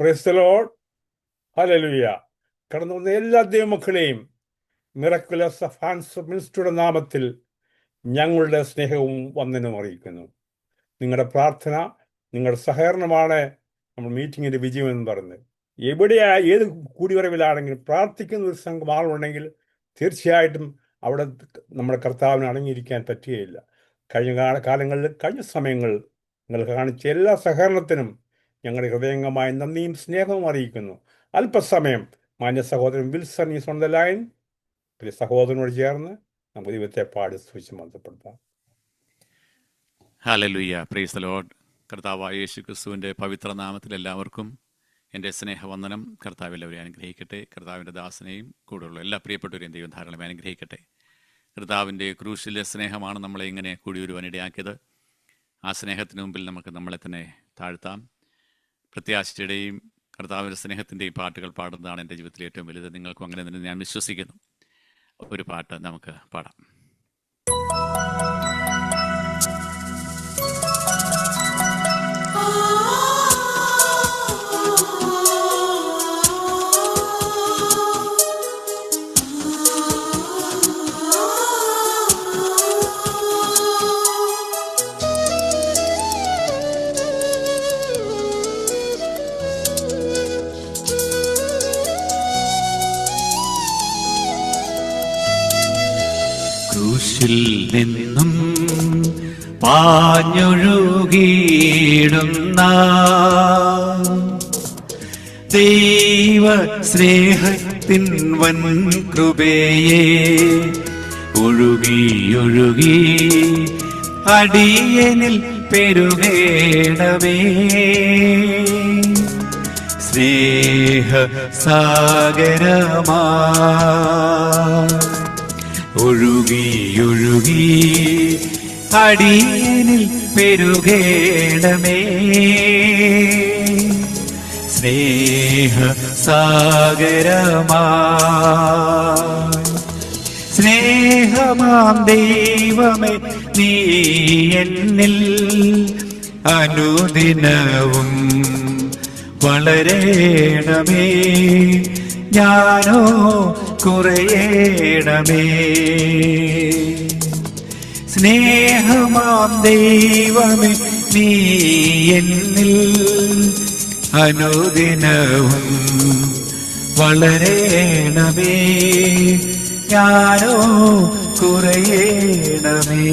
Price the Lord. Hallelujah. കടന്നു വന്ന എല്ലാ ദൈവമക്കളെയും മിറക്കുലസ് ഓഫ് ഹാൻഡ്സ് മിനിസ്ട്രിയുടെ നാമത്തിൽ ഞങ്ങളുടെ സ്നേഹവും വന്ദനവും അറിയിക്കുന്നു. നിങ്ങളുടെ പ്രാർത്ഥന, നിങ്ങളുടെ സഹകരണമാണ് നമ്മൾ മീറ്റിങ്ങിൻ്റെ വിജയം എന്ന് പറയുന്നത്. ഏത് കൂടിവരവിലാണെങ്കിലും പ്രാർത്ഥിക്കുന്ന ഒരു സംഘം ആളുണ്ടെങ്കിൽ തീർച്ചയായിട്ടും അവിടെ നമ്മുടെ കർത്താവിന് അടങ്ങിയിരിക്കാൻ പറ്റുകയില്ല. കഴിഞ്ഞ സമയങ്ങളിൽ നിങ്ങൾ കാണിച്ച എല്ലാ സഹകരണത്തിനും ഞങ്ങളുടെ ഹൃദയംഗമായ നന്ദിയും സ്നേഹവും അറിയിക്കുന്നു. അല്പസമയം മാന്യ സഹോദരൻ വിൽസൺ ഈ ഓൺ ദ ലൈൻ. പ്രിയ സഹോദരനോട് ചേർന്ന് നമുക്ക് ദൈവത്തെ പാടി സ്തുതിച്ച് ബന്ധപ്പെടുത്താം. ഹല്ലേലൂയ. Price the Lord. കർത്താവായ യേശു ക്രിസ്തുവിൻ്റെ പവിത്ര നാമത്തിൽ എല്ലാവർക്കും എൻ്റെ സ്നേഹവന്ദനം. കർത്താവ് എല്ലാവരെയും അനുഗ്രഹിക്കട്ടെ. കർത്താവിൻ്റെ ദാസനെയും കൂടെയുള്ള എല്ലാ പ്രിയപ്പെട്ടവരെയും ദൈവം ധാരാളം അനുഗ്രഹിക്കട്ടെ. കർത്താവിൻ്റെ ക്രൂശിലെ സ്നേഹമാണ് നമ്മളെ ഇങ്ങനെ കൂടിയൊരുവാനിടയാക്കിയത്. ആ സ്നേഹത്തിന് മുമ്പിൽ നമുക്ക് നമ്മളെ തന്നെ താഴ്ത്താം. പ്രത്യാശയുടെയും കർത്താവിൻ്റെ സ്നേഹത്തിൻ്റെയും പാട്ടുകൾ പാടുന്നതാണ് എൻ്റെ ജീവിതത്തിലെ ഏറ്റവും വലുത്. നിങ്ങൾക്കും അങ്ങനെ തന്നെ ഞാൻ വിശ്വസിക്കുന്നു. ഒരു പാട്ട് നമുക്ക് പാടാം. ക്രൂശിൽ നിന്നും പാഞ്ഞൊഴുകിയിടുന്ന ദൈവ സ്നേഹത്തിൻ വൻ കൃപയെ ഒഴുകി അടിയനിൽ പെരുകേണമേ. സ്നേഹ സാഗരമാ ഒഴുകി അടിയനിൽ പെരുകേണമേ. സ്നേഹ സാഗരമാ സ്നേഹമാം ദൈവമേ, നീ എന്നിൽ അനുദിനവും വളരേണമേ. ഞാനോ കുറയേണമേ. സ്നേഹമാം ദൈവമേ, നീ എന്നിൽ അനുദിനവും വളരേണമേ. ഞാനോ കുറയേണമേ.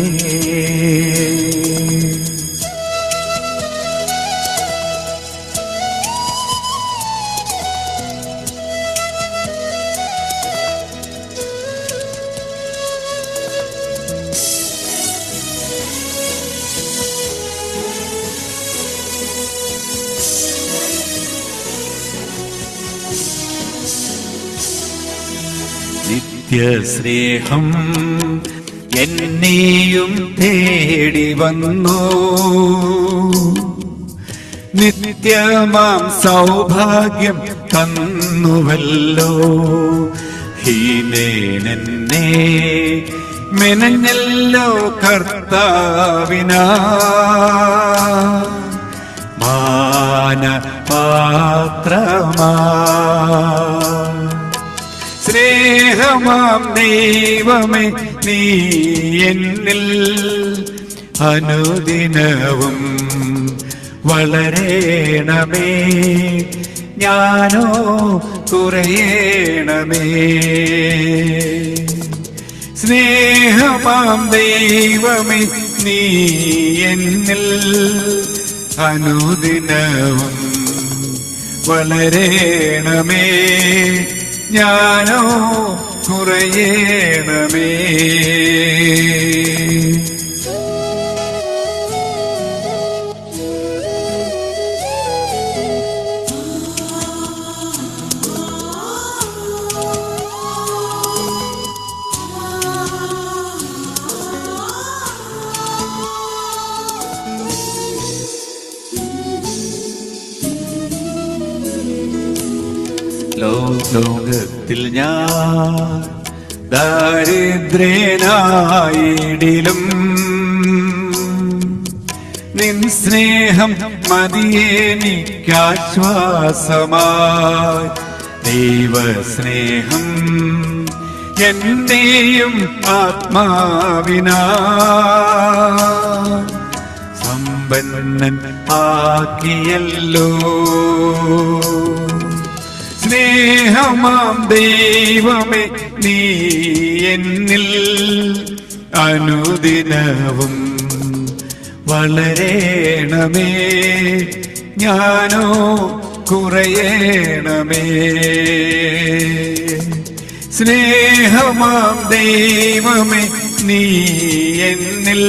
നിത്യസ്നേഹം എന്നെയും തേടി വന്നു. നിത്യമാം സൗഭാഗ്യം തന്നുവല്ലോ. ഹീനേനെന്നെ മെനഞ്ഞല്ലോ കർത്താവിനാ. മാനപാത്രമാ സ്നേഹമാം ദൈവമേ, നീ എന്നിൽ അനുദിനവും വളരേണമേ. ഞാനോ കുറയേണമേ. സ്നേഹമാം ദൈവമേ, നീ എന്നിൽ അനുദിനവും വളരേണമേ. ഞാനോ കുറയേണമേ. ലോകത്തിൽ ഞാൻ ദരിദ്രനായിടിലും നിൻ സ്നേഹം മതിയെനിക്കാശ്വാസമായി. ദൈവസ്നേഹം എന്റെയും ആത്മാവിനാ സമ്പന്നൻ ആക്കിയല്ലോ. സ്നേഹമാം ദൈവമേ നീ എന്നിൽ അനുദിനവും വളരേണമേ, ഞാനോ കുറയേണമേ. സ്നേഹമാം ദൈവമേ നീ എന്നിൽ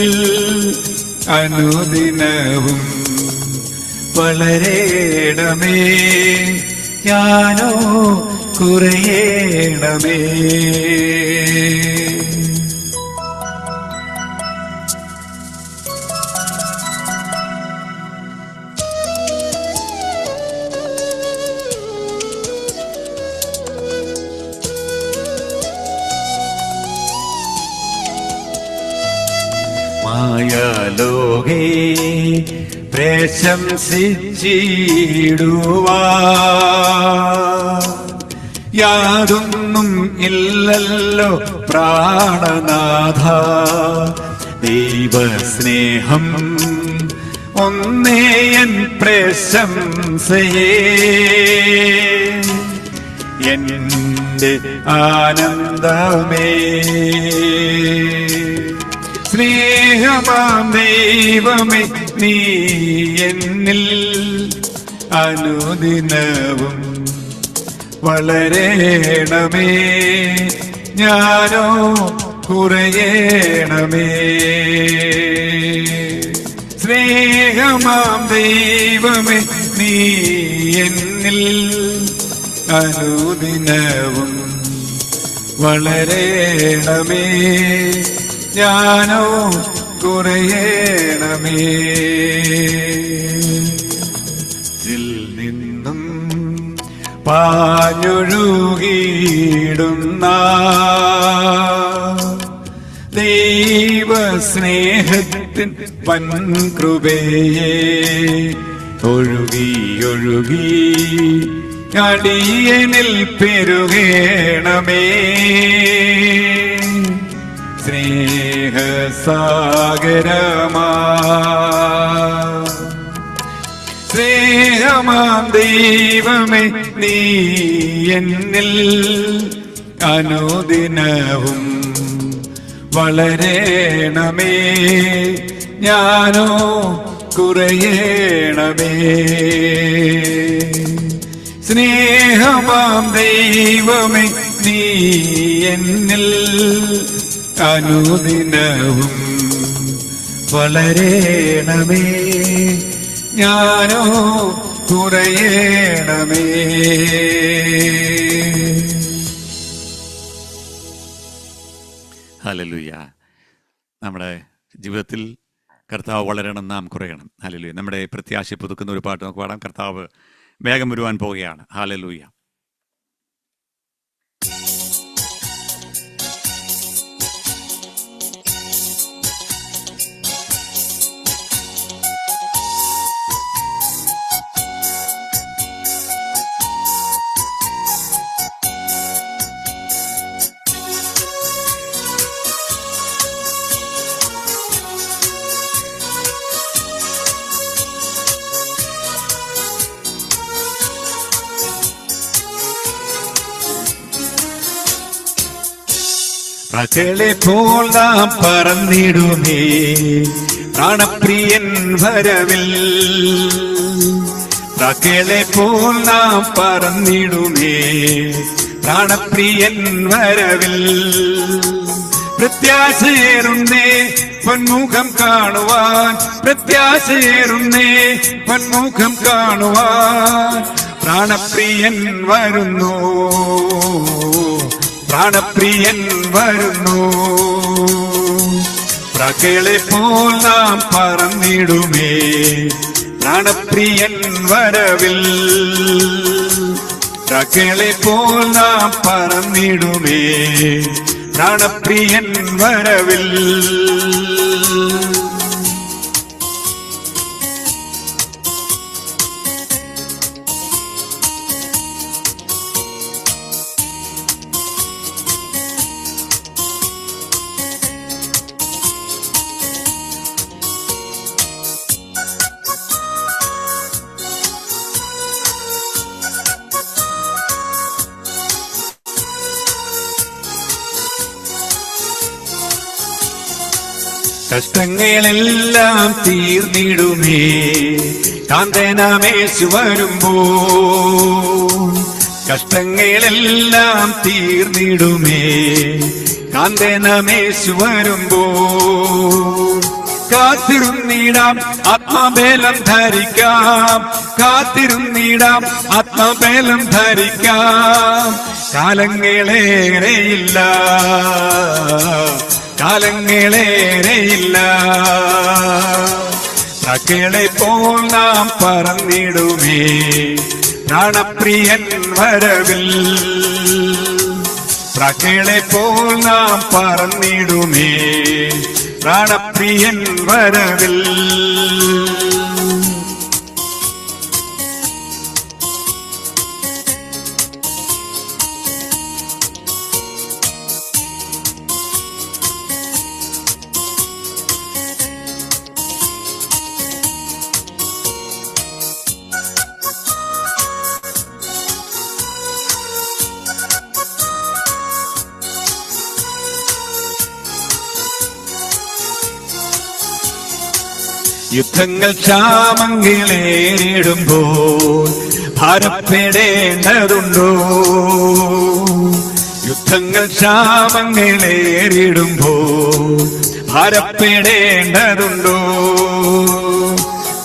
അനുദിനവും വളരേണമേ, ഞാനോ കുറയേണമേ. മായാലോകേ പ്രശംസിച്ചിടുവാ യാതൊന്നും ഇല്ലല്ലോ പ്രാണനാഥ. ദൈവസ്നേഹം ഒന്നേയൻ പ്രശംസയേ, എന്റെ ആനന്ദമേ. സ്നേഹമാം ദൈവമേ നീ എന്നിൽ അനുദിനവും വളരേണമേ, ഞാനോ കുറയേണമേ. സ്നേഹമാം ദൈവമേ നീ എന്നിൽ അനുദിനവും വളരേണമേ, ഞാനോ കുറയേണമേ. ഇതിൽ നിന്നും പാഞ്ഞൊഴുകിയിടുന്ന ദൈവസ്നേഹത്തിൻ വൻകൃപയെ ഒഴുകി ഒഴുകി അടിയനിൽ പെരുകേണമേ. സ്നേഹസാഗരമാ സ്നേഹമാം ദൈവമേ നീ എന്നിൽ അനുദിനവും വളരേണമേ, ഞാനോ കുറയേണമേ. സ്നേഹമാം ദൈവമേ നീ എന്നിൽ അനുദിനവും വളരേണമേ, ഞാനോ കുറയേണമേ. ഹല്ലേലൂയ. നമ്മുടെ ജീവിതത്തിൽ കർത്താവ് വളരണം, നാം കുറയണം. ഹല്ലേലൂയ. നമ്മുടെ പ്രത്യാശ പുതുക്കുന്ന ഒരു പാട്ട് നമുക്ക് പാടാം. കർത്താവ് വേഗം വരുവാൻ പോവുകയാണ്. ഹല്ലേലൂയ. പ്രാക്കളെ പോൽ നാം പറന്നിടുമേ പ്രാണപ്രിയൻ വരവിൽ. പ്രാക്കളെ പോൽ നാം പറന്നിടുമേ പ്രാണപ്രിയൻ വരവിൽ. പ്രത്യാശയേറുന്നേ പൊന്മുഖം കാണുവാൻ, പ്രത്യാശയേറുന്നേ പൊന്മുഖം കാണുവാൻ. പ്രാണപ്രിയൻ വരുന്നു, പ്രാണപ്രിയൻ വരുന്നു. പ്രാക്കളെ പോൽ നാം പറന്നിടുമേ പ്രാണപ്രിയൻ വരവിൽ. പ്രാക്കളെ പോൽ നാം പറന്നിടുമേ പ്രാണപ്രിയൻ വരവിൽ. കഷ്ടങ്ങളെല്ലാം തീർന്നിടുമേ കാന്തനാമേശു വരുമ്പോ. കഷ്ടങ്ങളെല്ലാം തീർന്നിടുമേ കാന്തനാമേശു വരുമ്പോ. കാത്തിരുന്നിടാം ആത്മബലം ധരിക്കാം, കാത്തിരുന്നിടാം ആത്മബലം ധരിക്കാം. കാലങ്ങളേറെയില്ല, കാലങ്ങളേറെയില്ല. പ്രാക്കളെ പോൽ നാം പറന്നിടുമേ പ്രാണപ്രിയൻ വരവിൽ. പ്രാക്കളെ പോൽ നാം പറന്നിടുമേ പ്രാണപ്രിയൻ വരവിൽ. യുദ്ധങ്ങൾ ക്ഷാമങ്ങളേറിടുമ്പോൾ ഭാരപ്പെടേണ്ടതുണ്ടോ? യുദ്ധങ്ങൾ ക്ഷാമങ്ങളേറിടുമ്പോൾ ഭാരപ്പെടേണ്ടതുണ്ടോ?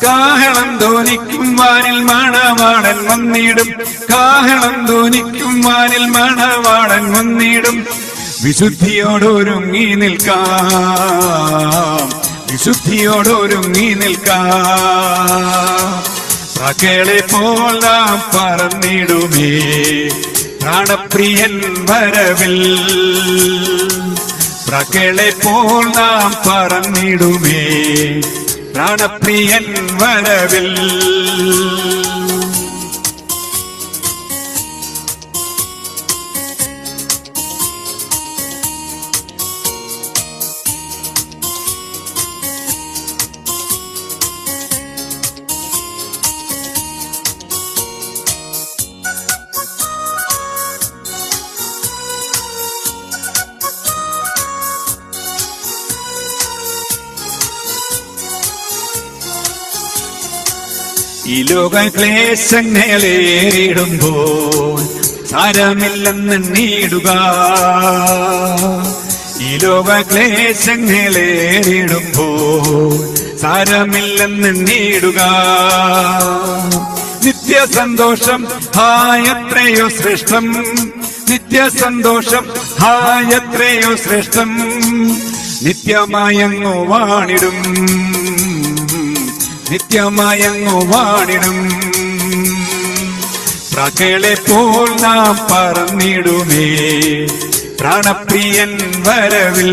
കാഹളം ധ്വനിക്കും വാനിൽ മണവാളൻ വന്നിടും, കാഹളം ധ്വനിക്കും വാനിൽ മണവാളൻ വന്നിടും. വിശുദ്ധിയോടൊരുങ്ങി നിൽക്കാം, വിശുദ്ധിയോടൊരുങ്ങി നിൽക്കാം. പ്രാക്കളെ പോൽ നാം പറന്നിടുമേ പ്രാണപ്രിയൻ വരവിൽ. പ്രാക്കളെ പോൽ നാം പറന്നിടുമേ പ്രാണപ്രിയൻ വരവിൽ. ഈ ലോക ക്ലേശങ്ങളേറിടുമ്പോൾ സാരമില്ലെന്നെണ്ണിടുക. ഈ ലോക ക്ലേശങ്ങളേറിടുമ്പോൾ സാരമില്ലെന്നെണ്ണിടുക. നിത്യസന്തോഷം ഹായത്രയോ ശ്രേഷ്ഠം, നിത്യസന്തോഷം ഹായത്രയോ ശ്രേഷ്ഠം. നിത്യമായങ്ങു വാണിടും, നിത്യമായങ്ങു വാണിടും. പ്രാക്കളെ പോൽ നാം പറന്നിടുമേ പ്രാണപ്രിയൻ വരവിൽ.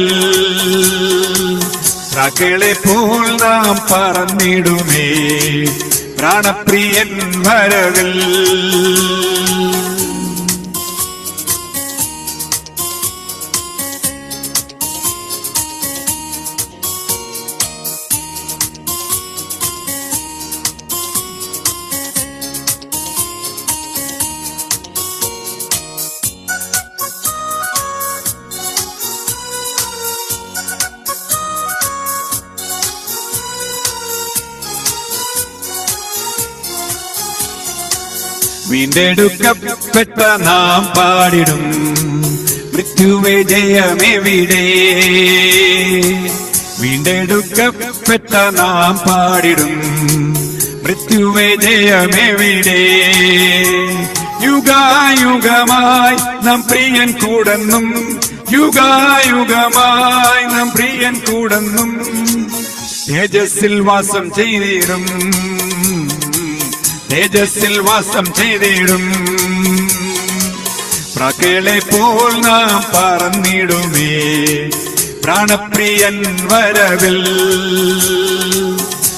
പ്രാക്കളെ പോൽ നാം പറന്നിടുമേ പ്രാണപ്രിയൻ വരവിൽ. വീണ്ടെടുക്കപ്പെട്ട നാം പാടിടും മൃത്യുവേ ജയമെവിടെ. വീണ്ടെടുക്കപ്പെട്ട നാം പാടിടും മൃത്യുവേ ജയമെവിടെ. യുഗായുഗമായി നാം പ്രിയൻ കൂടെന്നും, യുഗായുഗമായി നാം പ്രിയൻ കൂടെന്നും. തേജസ്സിൽ വാസം ചെയ്തിടും, തേജസ്സിൽ വാസം ചെയ്തിടും. പ്രാക്കളെ പോൽ നാം പറന്നിടുമേ പ്രാണപ്രിയൻ വരവിൽ.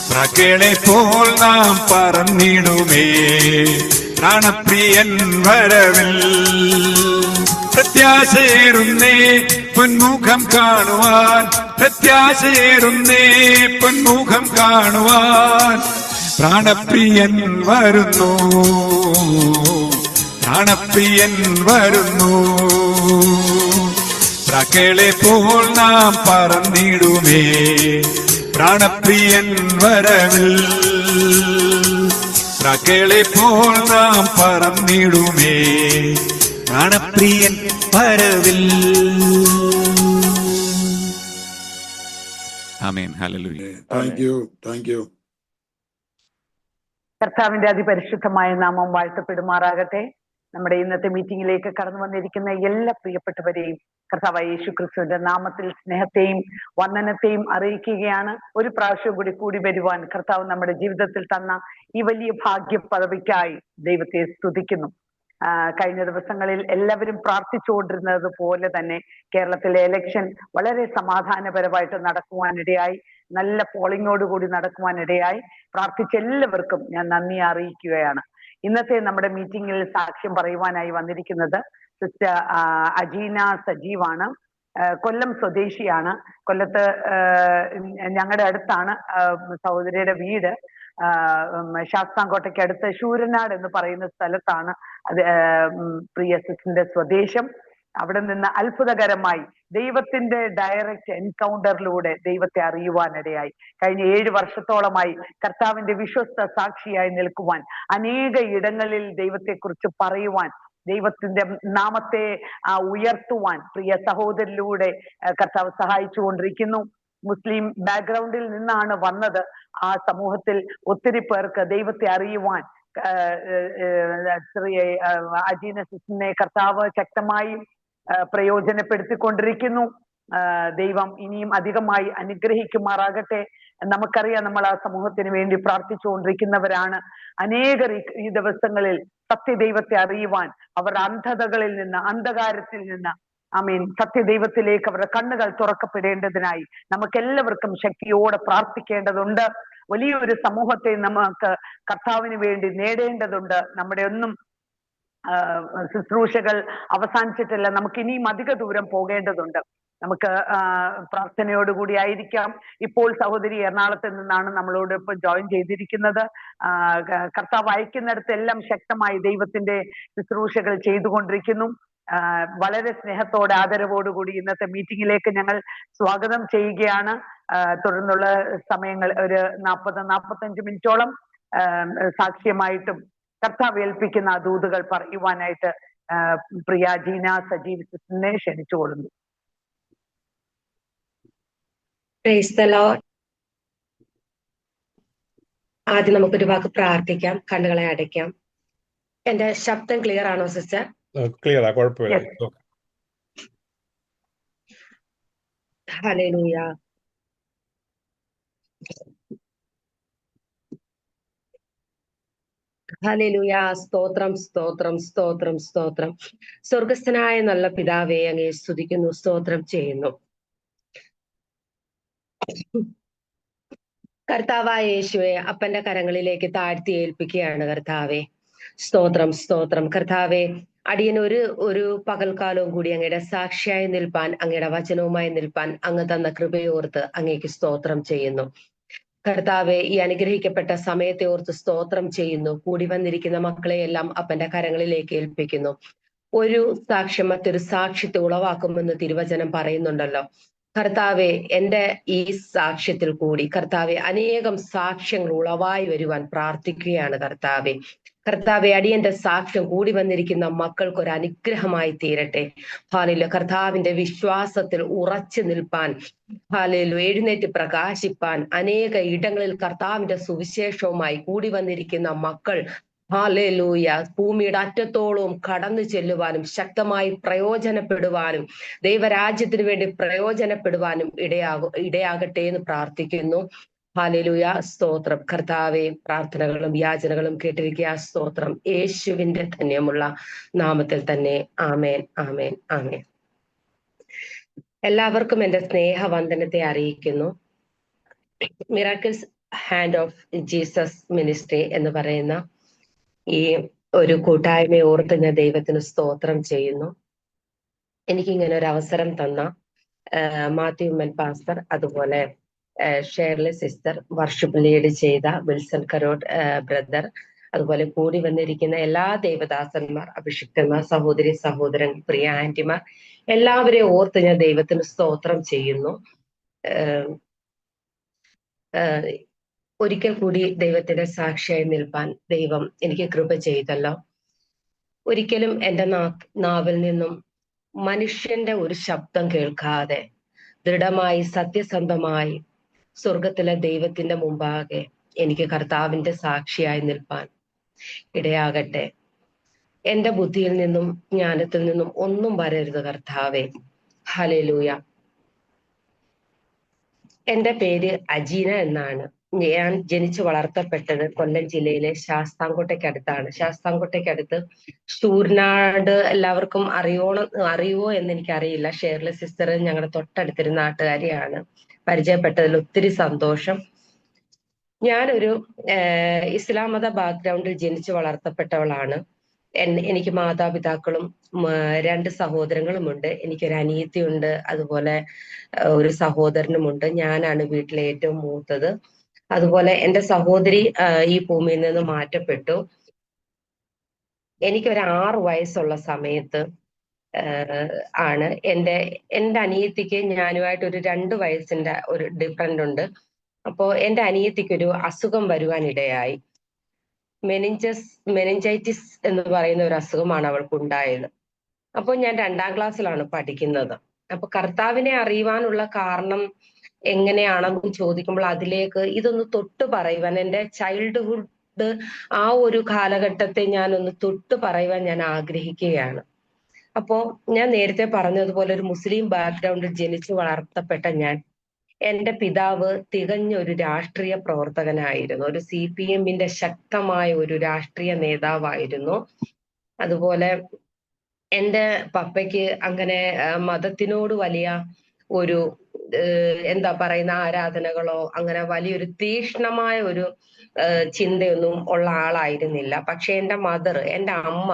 പ്രാക്കളെ പോൽ നാം പറന്നിടുമേ പ്രാണപ്രിയൻ വരവിൽ. പ്രത്യാശയേറുന്നേ പൊന്മുഖം കാണുവാൻ, പ്രത്യാശയേറുന്നേ പൊന്മുഖം കാണുവാൻ. പ്രാണപ്രിയൻ വരുന്നു, പ്രാണപ്രിയൻ വരുന്നു. പ്രാക്കളെ പോൽ നാം പറന്നിടുമേ പ്രാണപ്രിയൻ വരവിൽ. പ്രാക്കളെ പോൽ നാം പറന്നിടുമേ പ്രാണപ്രിയൻ വരവിൽ. ആമേൻ. ഹല്ലേലൂയ. Thank you. കർത്താവിന്റെ അതിപരിശുദ്ധമായ നാമം വാഴ്ത്തപ്പെടുമാറാകട്ടെ. നമ്മുടെ ഇന്നത്തെ മീറ്റിംഗിലേക്ക് കടന്നു വന്നിരിക്കുന്ന എല്ലാ പ്രിയപ്പെട്ടവരെയും കർത്താവായ യേശുക്രിസ്തുവിന്റെ നാമത്തിൽ സ്നേഹത്തെയും വന്ദനത്തെയും അറിയിക്കുകയാണ്. ഒരു പ്രാവശ്യം കൂടി വരുവാൻ കർത്താവ് നമ്മുടെ ജീവിതത്തിൽ തന്ന ഈ വലിയ ഭാഗ്യ പദവിക്കായി ദൈവത്തെ സ്തുതിക്കുന്നു. കഴിഞ്ഞ ദിവസങ്ങളിൽ എല്ലാവരും പ്രാർത്ഥിച്ചുകൊണ്ടിരുന്നത് പോലെ തന്നെ കേരളത്തിലെ എലക്ഷൻ വളരെ സമാധാനപരമായിട്ട് നടക്കുവാനിടയായി, നല്ല പോളിങ്ങോടുകൂടി നടക്കുവാനിടയായി. പ്രാർത്ഥിച്ച എല്ലാവർക്കും ഞാൻ നന്ദി അറിയിക്കുകയാണ്. ഇന്നത്തെ നമ്മുടെ മീറ്റിംഗിൽ സാക്ഷ്യം പറയുവാനായി വന്നിരിക്കുന്നത് സിസ്റ്റർ അജീന സജീവാണ്. കൊല്ലം സ്വദേശിയാണ്. കൊല്ലത്ത് ഞങ്ങളുടെ അടുത്താണ് സഹോദരിയുടെ വീട്. ശാസ്താംകോട്ടയ്ക്ക് അടുത്ത് ശൂരനാട് എന്ന് പറയുന്ന സ്ഥലത്താണ് അത് പ്രിയ സിസ്റ്ററിന്റെ സ്വദേശം. അവിടെ നിന്ന് അത്ഭുതകരമായി ദൈവത്തിന്റെ ഡയറക്റ്റ് എൻകൗണ്ടറിലൂടെ ദൈവത്തെ അറിയുവാനിടയായി. കഴിഞ്ഞ 7 വർഷത്തോളമായി കർത്താവിന്റെ വിശ്വസ്ത സാക്ഷിയായി നിൽക്കുവാൻ, അനേക ഇടങ്ങളിൽ ദൈവത്തെക്കുറിച്ച് പറയുവാൻ, ദൈവത്തിന്റെ നാമത്തെ ഉയർത്തുവാൻ പ്രിയ സഹോദരിലൂടെ കർത്താവ് സഹായിച്ചുകൊണ്ടിരിക്കുന്നു. മുസ്ലിം ബാക്ക്ഗ്രൗണ്ടിൽ നിന്നാണ് വന്നത്. ആ സമൂഹത്തിൽ ഒത്തിരി പേർക്ക് ദൈവത്തെ അറിയുവാൻ അജീന സിസ്റ്ററിനെ കർത്താവ് ശക്തമായി പ്രയോജനപ്പെടുത്തിക്കൊണ്ടിരിക്കുന്നു. ദൈവം ഇനിയും അധികമായി അനുഗ്രഹിക്കുമാറാകട്ടെ. നമുക്കറിയാം, നമ്മൾ ആ സമൂഹത്തിന് വേണ്ടി പ്രാർത്ഥിച്ചുകൊണ്ടിരിക്കുന്നവരാണ്. അനേകർ ഈ ദിവസങ്ങളിൽ സത്യദൈവത്തെ അറിയുവാൻ, അവരുടെ അന്ധതകളിൽ നിന്ന്, അന്ധകാരത്തിൽ നിന്ന് ആമീൻ സത്യദൈവത്തിലേക്ക് അവരുടെ കണ്ണുകൾ തുറക്കപ്പെടേണ്ടതിനായി നമുക്കെല്ലാവർക്കും ശക്തിയോടെ പ്രാർത്ഥിക്കേണ്ടതുണ്ട്. വലിയൊരു സമൂഹത്തെ നമുക്ക് കർത്താവിന് വേണ്ടി നേടേണ്ടതുണ്ട്. നമ്മുടെ ഒന്നും ശുശ്രൂഷകൾ അവസാനിച്ചിട്ടില്ല. നമുക്ക് ഇനിയും അധിക ദൂരം പോകേണ്ടതുണ്ട്. നമുക്ക് പ്രാർത്ഥനയോടുകൂടി ആയിരിക്കാം. ഇപ്പോൾ സഹോദരി എറണാകുളത്ത് നിന്നാണ് നമ്മളോട് ഇപ്പൊ ജോയിൻ ചെയ്തിരിക്കുന്നത്. കർത്താവ് അയക്കുന്നിടത്തെല്ലാം ശക്തമായി ദൈവത്തിന്റെ ശുശ്രൂഷകൾ ചെയ്തുകൊണ്ടിരിക്കുന്നു. വളരെ സ്നേഹത്തോടെ ആദരവോടുകൂടി ഇന്നത്തെ മീറ്റിംഗിലേക്ക് ഞങ്ങൾ സ്വാഗതം ചെയ്യുകയാണ്. തുടർന്നുള്ള സമയങ്ങൾ ഒരു 40-45 മിനിറ്റോളം സാക്ഷ്യമായിട്ടും കർത്താവ് ഏൽപ്പിക്കുന്ന ദൂതുകൾ പറയുവാനായിട്ട് പ്രിയ അജീന സജീവ് സിസ്റ്ററിനെ ക്ഷണിച്ചുകൊള്ളുന്നു. Praise the lord. ആദ്യം നമുക്കൊരു വാക്ക് പ്രാർത്ഥിക്കാം. കണ്ണുകളെ അടയ്ക്കാം. എന്റെ ശബ്ദം ക്ലിയർ ആണോ സിസ്റ്റർ? ക്ലിയറാ, കുഴപ്പമില്ല. ഹല്ലേലൂയ. ഹല്ലേലൂയ. സ്തോത്രം, സ്തോത്രം, സ്തോത്രം, സ്തോത്രം. സ്വർഗസ്ഥനായ നല്ല പിതാവേ, അങ്ങേ സ്തുതിക്കുന്നു, സ്തോത്രം ചെയ്യുന്നു. കർത്താവായ യേശുവെ അപ്പന്റെ കരങ്ങളിലേക്ക് താഴ്ത്തി ഏൽപ്പിക്കുകയാണ് കർത്താവെ. സ്തോത്രം, സ്തോത്രം. കർത്താവെ, അടിയൻ ഒരു പകൽക്കാലവും കൂടി അങ്ങയുടെ സാക്ഷിയായി നിൽപ്പാൻ, അങ്ങയുടെ വചനവുമായി നിൽപ്പാൻ അങ്ങ് തന്ന കൃപയോർത്ത് അങ്ങേക്ക് സ്തോത്രം ചെയ്യുന്നു. കർത്താവെ, ഈ അനുഗ്രഹിക്കപ്പെട്ട സമയത്തെ ഓർത്ത് സ്തോത്രം ചെയ്യുന്നു. കൂടി വന്നിരിക്കുന്ന മക്കളെയെല്ലാം അപ്പന്റെ കരങ്ങളിലേക്ക് ഏൽപ്പിക്കുന്നു. ഒരു സാക്ഷ്യം മറ്റൊരു സാക്ഷ്യത്തെ ഉളവാക്കുമെന്ന് തിരുവചനം പറയുന്നുണ്ടല്ലോ. കർത്താവെ, എന്റെ ഈ സാക്ഷ്യത്തിൽ കൂടി കർത്താവെ അനേകം സാക്ഷ്യങ്ങൾ ഉളവായി വരുവാൻ പ്രാർത്ഥിക്കുകയാണ് കർത്താവെ. കർത്താവെ, അടിയന്റെ സാക്ഷ്യം കൂടി വന്നിരിക്കുന്ന മക്കൾക്കൊരു അനുഗ്രഹമായി തീരട്ടെ. ഹാലേലൂയ. കർത്താവിന്റെ വിശ്വാസത്തിൽ ഉറച്ചു നിൽപ്പാൻ, ഹാലേലൂയ, എഴുന്നേറ്റ് പ്രകാശിപ്പാൻ, അനേക ഇടങ്ങളിൽ കർത്താവിന്റെ സുവിശേഷവുമായി കൂടി വന്നിരിക്കുന്ന മക്കൾ ഹല്ലേലൂയ ഭൂമിയുടെ അറ്റത്തോളവും കടന്നു ചെല്ലുവാനും ശക്തമായി പ്രയോജനപ്പെടുവാനും ദൈവരാജ്യത്തിന് വേണ്ടി പ്രയോജനപ്പെടുവാനും ഇടയാകട്ടെ എന്ന് പ്രാർത്ഥിക്കുന്നു. ഹല്ലേലൂയ. സ്തോത്രം. കർത്താവെ, പ്രാർത്ഥനകളും യാചനകളും കേട്ടിരിക്കുക. സ്തോത്രം. യേശുവിന്റെ ധന്യമുള്ള നാമത്തിൽ തന്നെ. ആമേൻ, ആമേൻ, ആമേൻ. എല്ലാവർക്കും എന്റെ സ്നേഹവന്ദനത്തെ അറിയിക്കുന്നു. Miracles hand of Jesus ministry എന്ന് പറയുന്ന ഈ ഒരു കൂട്ടായ്മയെ ഓർത്ത് ഞാൻ ദൈവത്തിന് സ്തോത്രം ചെയ്യുന്നു. എനിക്കിങ്ങനെ ഒരു അവസരം തന്ന മാത്യു ഉമ്മൻ പാസ്റ്റർ, അതുപോലെ ഷേർലി സിസ്റ്റർ, വർഷിപ്പ് ലീഡ് ചെയ്ത വിൽസൺ കരോട്ട് ബ്രദർ, അതുപോലെ കൂടി വന്നിരിക്കുന്ന എല്ലാ ദേവദാസന്മാർ, അഭിഷിക്തന്മാർ, സഹോദരി സഹോദരൻ, പ്രിയ ആന്റിമാർ, എല്ലാവരെയും ഓർത്ത് ഞാൻ ദൈവത്തിന് സ്തോത്രം ചെയ്യുന്നു. ഒരിക്കൽ കൂടി ദൈവത്തിന്റെ സാക്ഷിയായി നിൽപ്പാൻ ദൈവം എനിക്ക് കൃപ ചെയ്തല്ലോ. ഒരിക്കലും എൻ്റെ നാവിൽ നിന്നും മനുഷ്യന്റെ ഒരു ശബ്ദം കേൾക്കാതെ ദൃഢമായി സത്യസന്ധമായി സ്വർഗത്തിലെ ദൈവത്തിന്റെ മുമ്പാകെ എനിക്ക് കർത്താവിന്റെ സാക്ഷിയായി നിൽപ്പാൻ ഇടയാകട്ടെ. എന്റെ ബുദ്ധിയിൽ നിന്നും ജ്ഞാനത്തിൽ നിന്നും ഒന്നും വരരുത് കർത്താവേ. ഹല്ലേലൂയ. എന്റെ പേര് അജീന എന്നാണ്. ഞാൻ ജനിച്ചു വളർത്തപ്പെട്ടത് കൊല്ലം ജില്ലയിലെ ശാസ്താംകോട്ടയ്ക്കടുത്താണ്. ശാസ്താംകോട്ടയ്ക്കടുത്ത് ശൂർനാട് എല്ലാവർക്കും അറിയുമോ എന്ന് എനിക്കറിയില്ല. ഷേർലി സിസ്റ്റർ ഞങ്ങളുടെ തൊട്ടടുത്തൊരു നാട്ടുകാരിയാണ്. പരിചയപ്പെട്ടതിൽ ഒത്തിരി സന്തോഷം. ഞാനൊരു ഇസ്ലാം മത ബാക്ക്ഗ്രൗണ്ടിൽ ജനിച്ചു വളർത്തപ്പെട്ടവളാണ്. എനിക്ക് മാതാപിതാക്കളും 2 സഹോദരങ്ങളുമുണ്ട്. എനിക്കൊരു അനിയത്തിയുണ്ട്, അതുപോലെ ഒരു സഹോദരനുമുണ്ട്. ഞാനാണ് വീട്ടിലെ ഏറ്റവും മൂത്തത്. അതുപോലെ എൻ്റെ സഹോദരി ഈ ഭൂമിയിൽ നിന്ന് മാറ്റപ്പെട്ടു. എനിക്കൊരു 6 വയസ്സുള്ള സമയത്ത് ആണ് എൻ്റെ അനിയത്തിക്ക് ഞാനുമായിട്ട് ഒരു 2 വയസ്സിന്റെ ഒരു ഡിഫറൻറ് ഉണ്ട്. അപ്പോ എൻ്റെ അനിയത്തിക്കൊരു അസുഖം വരുവാനിടയായി. മെനിഞ്ചൈറ്റിസ് എന്ന് പറയുന്ന ഒരു അസുഖമാണ് അവൾക്ക് ഉണ്ടായത്. അപ്പോൾ ഞാൻ 2ാം ക്ലാസ്സിലാണ് പഠിക്കുന്നത്. അപ്പൊ കർത്താവിനെ അറിയുവാനുള്ള കാരണം എങ്ങനെയാണെന്ന് ചോദിക്കുമ്പോൾ അതിലേക്ക് ഇതൊന്ന് തൊട്ട് പറയുവാൻ, എൻ്റെ ചൈൽഡ്ഹുഡ് ആ ഒരു കാലഘട്ടത്തെ ഞാനൊന്ന് തൊട്ട് പറയുവാൻ ഞാൻ ആഗ്രഹിക്കുകയാണ്. അപ്പോ ഞാൻ നേരത്തെ പറഞ്ഞതുപോലെ ഒരു മുസ്ലിം ബാക്ക്ഗ്രൗണ്ടിൽ ജനിച്ചു വളർത്തപ്പെട്ട ഞാൻ, എൻ്റെ പിതാവ് തികഞ്ഞ ഒരു രാഷ്ട്രീയ പ്രവർത്തകനായിരുന്നു. ഒരു CPM-ന്റെ ശക്തമായ ഒരു രാഷ്ട്രീയ നേതാവായിരുന്നു. അതുപോലെ എൻ്റെ പപ്പയ്ക്ക് അങ്ങനെ മതത്തിനോട് വലിയ ഒരു എന്താ പറയുന്ന ആരാധനകളോ അങ്ങനെ വലിയൊരു തീക്ഷ്ണമായ ഒരു ചിന്തയൊന്നും ഉള്ള ആളായിരുന്നില്ല. പക്ഷെ എൻ്റെ മദർ, എൻ്റെ അമ്മ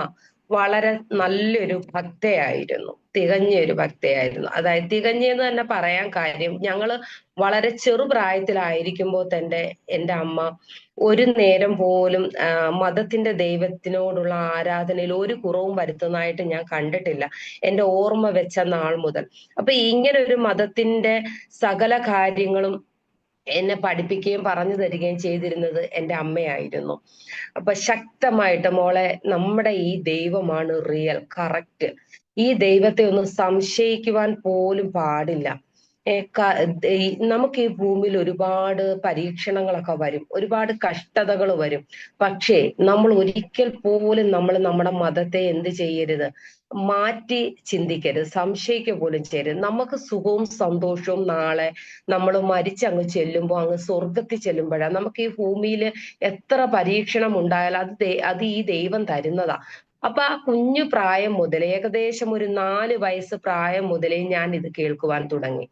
വളരെ നല്ലൊരു ഭക്തയായിരുന്നു, തികഞ്ഞൊരു ഭക്തയായിരുന്നു. അതായത് തികഞ്ഞെന്ന് തന്നെ പറയാൻ കാര്യം, ഞങ്ങള് വളരെ ചെറുപ്രായത്തിലായിരിക്കുമ്പോൾ തന്നെ എൻ്റെ അമ്മ ഒരു നേരം പോലും മതത്തിന്റെ ദൈവത്തിനോടുള്ള ആരാധനയിൽ ഒരു കുറവും വരുത്തുന്നതായിട്ട് ഞാൻ കണ്ടിട്ടില്ല എൻ്റെ ഓർമ്മ വെച്ച നാൾ മുതൽ. അപ്പൊ ഇങ്ങനെ ഒരു മതത്തിന്റെ സകല കാര്യങ്ങളും എന്നെ പഠിപ്പിക്കുകയും പറഞ്ഞു തരികയും ചെയ്തിരുന്നത് എൻ്റെ അമ്മയായിരുന്നു. അപ്പൊ ശക്തമായിട്ട്, മോളെ, നമ്മുടെ ഈ ദൈവമാണ് റിയൽ, കറക്റ്റ്, ഈ ദൈവത്തെ ഒന്നും സംശയിക്കുവാൻ പോലും പാടില്ല. നമുക്ക് ഈ ഭൂമിയിൽ ഒരുപാട് പരീക്ഷണങ്ങളൊക്കെ വരും, ഒരുപാട് കഷ്ടതകൾ വരും. പക്ഷേ നമ്മൾ ഒരിക്കൽ പോലും നമ്മുടെ മതത്തെ എന്ത് ചെയ്യരുത്, മാറ്റി ചിന്തിക്കരുത്, സംശയിക്കുക പോലും ചെയ്യരുത്. നമുക്ക് സുഖവും സന്തോഷവും നാളെ നമ്മൾ മരിച്ചങ്ങ് ചെല്ലുമ്പോൾ, അങ്ങ് സ്വർഗത്തിൽ ചെല്ലുമ്പോഴാണ്. നമുക്ക് ഈ ഭൂമിയിൽ എത്ര പരീക്ഷണം ഉണ്ടായാലും അത് ഈ ദൈവം തരുന്നതാ. അപ്പൊ ആ കുഞ്ഞു പ്രായം മുതൽ, ഏകദേശം ഒരു 4 വയസ്സ് പ്രായം മുതലേ ഞാൻ ഇത് കേൾക്കുവാൻ തുടങ്ങി.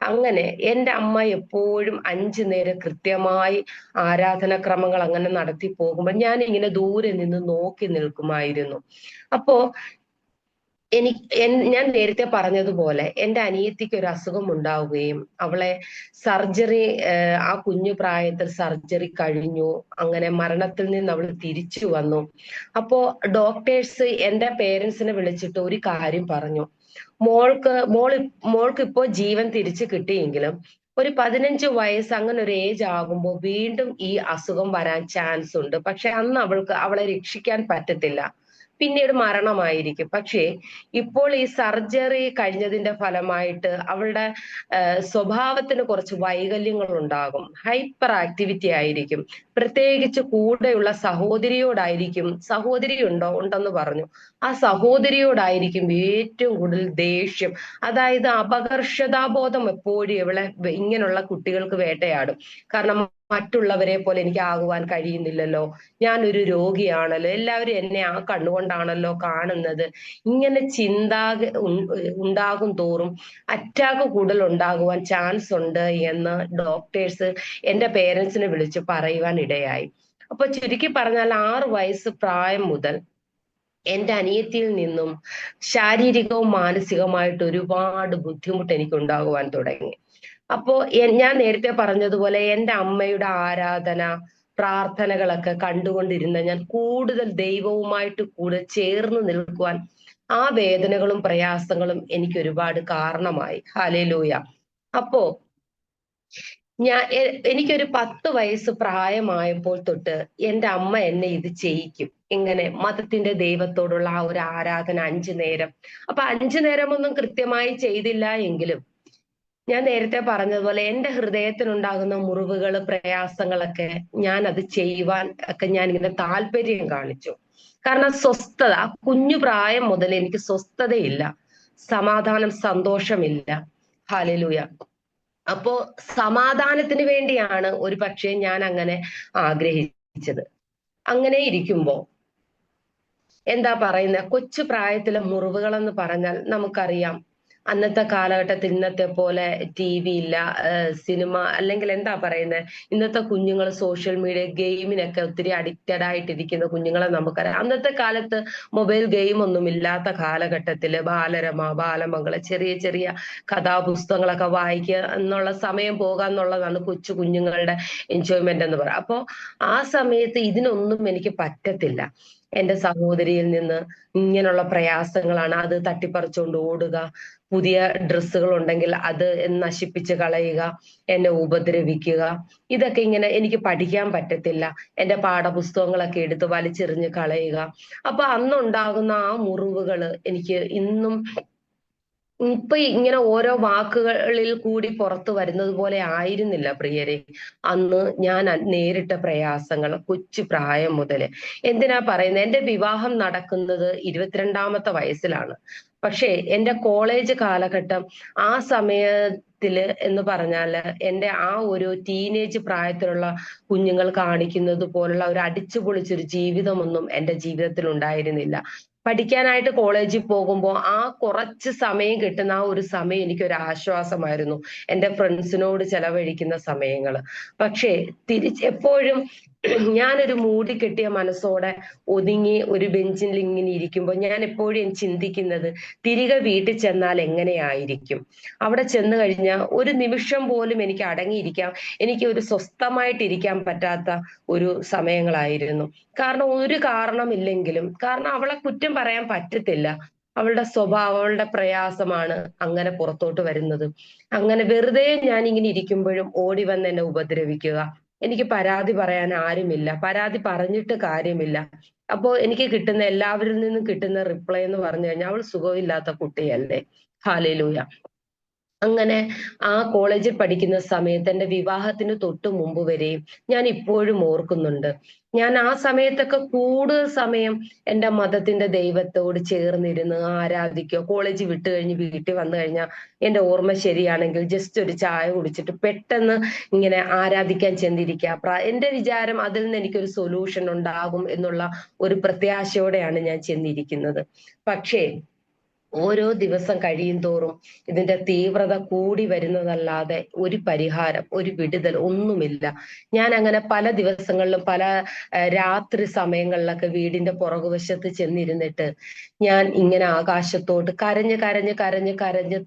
അങ്ങനെ എൻ്റെ അമ്മ എപ്പോഴും 5 നേരം കൃത്യമായി ആരാധനാക്രമങ്ങൾ അങ്ങനെ നടത്തി പോകുമ്പോൾ ഞാൻ ഇങ്ങനെ ദൂരെ നിന്ന് നോക്കി നിൽക്കുമായിരുന്നു. അപ്പോ ഞാൻ നേരത്തെ പറഞ്ഞതുപോലെ എൻ്റെ അനിയത്തിക്ക് ഒരു അസുഖം ഉണ്ടാവുകയും അവളെ സർജറി, ആ കുഞ്ഞു പ്രായത്തിൽ സർജറി കഴിഞ്ഞു. അങ്ങനെ മരണത്തിൽ നിന്ന് അവൾ തിരിച്ചു വന്നു. അപ്പോ ഡോക്ടേഴ്സ് എൻ്റെ പേരൻസിനെ വിളിച്ചിട്ട് ഒരു കാര്യം പറഞ്ഞു, മോൾക്ക് ഇപ്പോ ജീവൻ തിരിച്ചു കിട്ടിയെങ്കിലും ഒരു 15 വയസ്സ് അങ്ങനെ ഒരു ഏജ് ആകുമ്പോൾ വീണ്ടും ഈ അസുഖം വരാൻ ചാൻസ് ഉണ്ട്. പക്ഷെ അന്ന് അവളെ രക്ഷിക്കാൻ പറ്റത്തില്ല, പിന്നീട് മരണമായിരിക്കും. പക്ഷേ ഇപ്പോൾ ഈ സർജറി കഴിഞ്ഞതിന്റെ ഫലമായിട്ട് അവളുടെ സ്വഭാവത്തിന് കുറച്ച് വൈകല്യങ്ങൾ ഉണ്ടാകും, ഹൈപ്പർ ആക്ടിവിറ്റി ആയിരിക്കും. പ്രത്യേകിച്ച് കൂടെയുള്ള സഹോദരിയോടായിരിക്കും, സഹോദരി ഉണ്ടെന്ന് പറഞ്ഞു, ആ സഹോദരിയോടായിരിക്കും ഏറ്റവും കൂടുതൽ ദേഷ്യം. അതായത് അപകർഷതാബോധം എപ്പോഴും ഇവളെ ഇങ്ങനെയുള്ള കുട്ടികൾക്ക് വേട്ടയാടും. കാരണം മറ്റുള്ളവരെ പോലെ എനിക്ക് ആകുവാൻ കഴിയുന്നില്ലല്ലോ, ഞാനൊരു രോഗിയാണല്ലോ, എല്ലാവരും എന്നെ ആ കണ്ണുകൊണ്ടാണല്ലോ കാണുന്നത്. ഇങ്ങനെ ഉണ്ടാകും തോറും അറ്റാക്ക് കൂടുതൽ ഉണ്ടാകുവാൻ ചാൻസ് ഉണ്ട് എന്ന് ഡോക്ടേഴ്സ് എൻ്റെ പേരൻസിനെ വിളിച്ച് പറയുവാൻ ഇടയായി. അപ്പൊ ചുരുക്കി പറഞ്ഞാൽ 6 വയസ്സ് പ്രായം മുതൽ എൻ്റെ അനിയത്തിയിൽ നിന്നും ശാരീരികവും മാനസികമായിട്ട് ഒരുപാട് ബുദ്ധിമുട്ട് എനിക്ക് ഉണ്ടാകുവാൻ തുടങ്ങി. അപ്പോ ഞാൻ നേരത്തെ പറഞ്ഞതുപോലെ എൻ്റെ അമ്മയുടെ ആരാധന പ്രാർത്ഥനകളൊക്കെ കണ്ടുകൊണ്ടിരുന്ന ഞാൻ കൂടുതൽ ദൈവവുമായിട്ട് കൂടെ ചേർന്ന് നിൽക്കുവാൻ ആ വേദനകളും പ്രയാസങ്ങളും എനിക്ക് ഒരുപാട് കാരണമായി. ഹല്ലേലൂയ. അപ്പോ എനിക്കൊരു 10 വയസ്സ് പ്രായമായപ്പോൾ തൊട്ട് എൻ്റെ അമ്മ എന്നെ ഇത് ചെയ്യിക്കും. ഇങ്ങനെ മതത്തിന്റെ ദൈവത്തോടുള്ള ആ ഒരു ആരാധന 5 നേരം. അപ്പൊ 5 നേരമൊന്നും കൃത്യമായി ചെയ്തില്ല എങ്കിലും ഞാൻ നേരത്തെ പറഞ്ഞതുപോലെ എൻ്റെ ഹൃദയത്തിനുണ്ടാകുന്ന മുറിവുകൾ, പ്രയാസങ്ങളൊക്കെ ഞാൻ അത് ചെയ്യുവാൻ ഒക്കെ ഞാൻ ഇങ്ങനെ താല്പര്യം കാണിച്ചു. കാരണം സ്വസ്ഥത, ആ കുഞ്ഞു പ്രായം മുതൽ എനിക്ക് സ്വസ്ഥതയില്ല, സമാധാനം, സന്തോഷമില്ല. ഹല്ലേലൂയ. അപ്പോ സമാധാനത്തിന് വേണ്ടിയാണ് ഒരു പക്ഷേ ഞാൻ അങ്ങനെ ആഗ്രഹിച്ചത്. അങ്ങനെ ഇരിക്കുമ്പോ എന്താ പറയുന്നത്, കൊച്ചു പ്രായത്തിലെ മുറിവുകളെന്ന് പറഞ്ഞാൽ നമുക്കറിയാം, അന്നത്തെ കാലഘട്ടത്തിൽ ഇന്നത്തെ പോലെ TV ഇല്ല, സിനിമ, അല്ലെങ്കിൽ എന്താ പറയുന്നത്, ഇന്നത്തെ കുഞ്ഞുങ്ങൾ സോഷ്യൽ മീഡിയ ഗെയിമിനൊക്കെ ഒത്തിരി അഡിക്റ്റഡ് ആയിട്ടിരിക്കുന്ന കുഞ്ഞുങ്ങളെ നമുക്കറിയാം. അന്നത്തെ കാലത്ത് മൊബൈൽ ഗെയിം ഒന്നും ഇല്ലാത്ത കാലഘട്ടത്തില് ബാലരമ, ബാലമംഗളം, ചെറിയ ചെറിയ കഥാപുസ്തകങ്ങളൊക്കെ വായിക്കുക എന്നുള്ള സമയം പോകാന്നുള്ളതാണ് കൊച്ചു കുഞ്ഞുങ്ങളുടെ എൻജോയ്മെന്റ് എന്ന് പറയുക. അപ്പോ ആ സമയത്ത് ഇതിനൊന്നും എനിക്ക് പറ്റത്തില്ല. എന്റെ സഹോദരിയിൽ നിന്ന് ഇങ്ങനെയുള്ള പ്രയാസങ്ങളാണ്. അത് തട്ടിപ്പറിച്ചുകൊണ്ട് ഓടുക, പുതിയ ഡ്രസ്സുകൾ ഉണ്ടെങ്കിൽ അത് നശിപ്പിച്ച് കളയുക, എന്നെ ഉപദ്രവിക്കുക, ഇതൊക്കെ ഇങ്ങനെ എനിക്ക് പഠിക്കാൻ പറ്റത്തില്ല. എന്റെ പാഠപുസ്തകങ്ങളൊക്കെ എടുത്ത് വലിച്ചെറിഞ്ഞ് കളയുക. അപ്പൊ അന്നുണ്ടാകുന്ന ആ മുറിവുകള് എനിക്ക് ഇന്നും ഇപ്പൊ ഇങ്ങനെ ഓരോ വാക്കുകളിൽ കൂടി പുറത്തു വരുന്നത് പോലെ ആയിരുന്നില്ല പ്രിയരെ അന്ന് ഞാൻ നേരിട്ട പ്രയാസങ്ങൾ കൊച്ചു പ്രായം മുതല്. എന്തിനാ പറയുന്നത്, എന്റെ വിവാഹം നടക്കുന്നത് 22ാമത്തെ വയസ്സിലാണ്. പക്ഷേ എന്റെ കോളേജ് കാലഘട്ടം ആ സമയത്തില് എന്ന് പറഞ്ഞാല് എന്റെ ആ ഒരു ടീനേജ് പ്രായത്തിലുള്ള കുഞ്ഞുങ്ങൾ കാണിക്കുന്നത് പോലുള്ള ഒരു അടിച്ചുപൊളിച്ചൊരു ജീവിതമൊന്നും എന്റെ ജീവിതത്തിൽ ഉണ്ടായിരുന്നില്ല. പഠിക്കാനായിട്ട് കോളേജിൽ പോകുമ്പോൾ ആ കുറച്ച് സമയം കിട്ടുന്ന ആ ഒരു സമയം എനിക്കൊരു ആശ്വാസമായിരുന്നു, എൻ്റെ ഫ്രണ്ട്സിനോട് ചെലവഴിക്കുന്ന സമയങ്ങൾ. പക്ഷേ എപ്പോഴും ഞാനൊരു മൂടി കെട്ടിയ മനസ്സോടെ ഒതുങ്ങി ഒരു ബെഞ്ചിൽ ഇങ്ങനെ ഇരിക്കുമ്പോൾ ഞാൻ എപ്പോഴും ചിന്തിക്കുന്നത്, തിരികെ വീട്ടിൽ ചെന്നാൽ എങ്ങനെയായിരിക്കും, അവിടെ ചെന്ന് കഴിഞ്ഞാൽ ഒരു നിമിഷം പോലും എനിക്ക് അടങ്ങിയിരിക്കാം, എനിക്ക് ഒരു സ്വസ്ഥമായിട്ടിരിക്കാൻ പറ്റാത്ത ഒരു സമയങ്ങളായിരുന്നു. കാരണം ഒരു കാരണമില്ലെങ്കിലും, കാരണം അവളെ കുറ്റം പറയാൻ പറ്റത്തില്ല, അവളുടെ സ്വഭാവം, അവളുടെ പ്രയാസമാണ് അങ്ങനെ പുറത്തോട്ട് വരുന്നത്. അങ്ങനെ വെറുതെ ഞാൻ ഇങ്ങനെ ഇരിക്കുമ്പോഴും ഓടി വന്ന് എന്നെ ഉപദ്രവിക്കുക. എനിക്ക് പരാതി പറയാൻ ആരുമില്ല, പരാതി പറഞ്ഞിട്ട് കാര്യമില്ല. അപ്പോ എനിക്ക് കിട്ടുന്ന എല്ലാവരിൽ നിന്നും കിട്ടുന്ന റിപ്ലൈ എന്ന് പറഞ്ഞു കഴിഞ്ഞാൽ, അവൾ സുഖമില്ലാത്ത കുട്ടിയല്ലേ. ഹല്ലേലൂയ. അങ്ങനെ ആ കോളേജിൽ പഠിക്കുന്ന സമയത്ത് എന്റെ വിവാഹത്തിന് തൊട്ട് മുമ്പ് വരെയും ഞാൻ ഇപ്പോഴും ഓർക്കുന്നുണ്ട്. ഞാൻ ആ സമയത്തൊക്കെ കൂടുതൽ സമയം എന്റെ മതത്തിന്റെ ദൈവത്തോട് ചേർന്നിരുന്ന് ആരാധിക്കുക. കോളേജ് വിട്ട് കഴിഞ്ഞ് വീട്ടിൽ വന്നു കഴിഞ്ഞാൽ എന്റെ ഓർമ്മ ശരിയാണെങ്കിൽ ജസ്റ്റ് ഒരു ചായ കുടിച്ചിട്ട് പെട്ടെന്ന് ഇങ്ങനെ ആരാധിക്കാൻ ചെന്നിരിക്കുക. എന്റെ വിചാരം അതിൽ നിന്ന് എനിക്കൊരു സൊല്യൂഷൻ ഉണ്ടാകും എന്നുള്ള ഒരു പ്രത്യാശയോടെയാണ് ഞാൻ ചെന്നിരിക്കുന്നത്. പക്ഷേ ഓരോ ദിവസം കഴിയും തോറും ഇതിന്റെ തീവ്രത കൂടി വരുന്നതല്ലാതെ ഒരു പരിഹാരം, ഒരു വിടുതൽ ഒന്നുമില്ല. ഞാൻ അങ്ങനെ പല ദിവസങ്ങളിലും പല രാത്രി സമയങ്ങളിലൊക്കെ വീടിന്റെ പുറകുവശത്ത് ചെന്നിരുന്നിട്ട് ഞാൻ ഇങ്ങനെ ആകാശത്തോട്ട് കരഞ്ഞ് കരഞ്ഞ് കരഞ്ഞ് കരഞ്ഞ്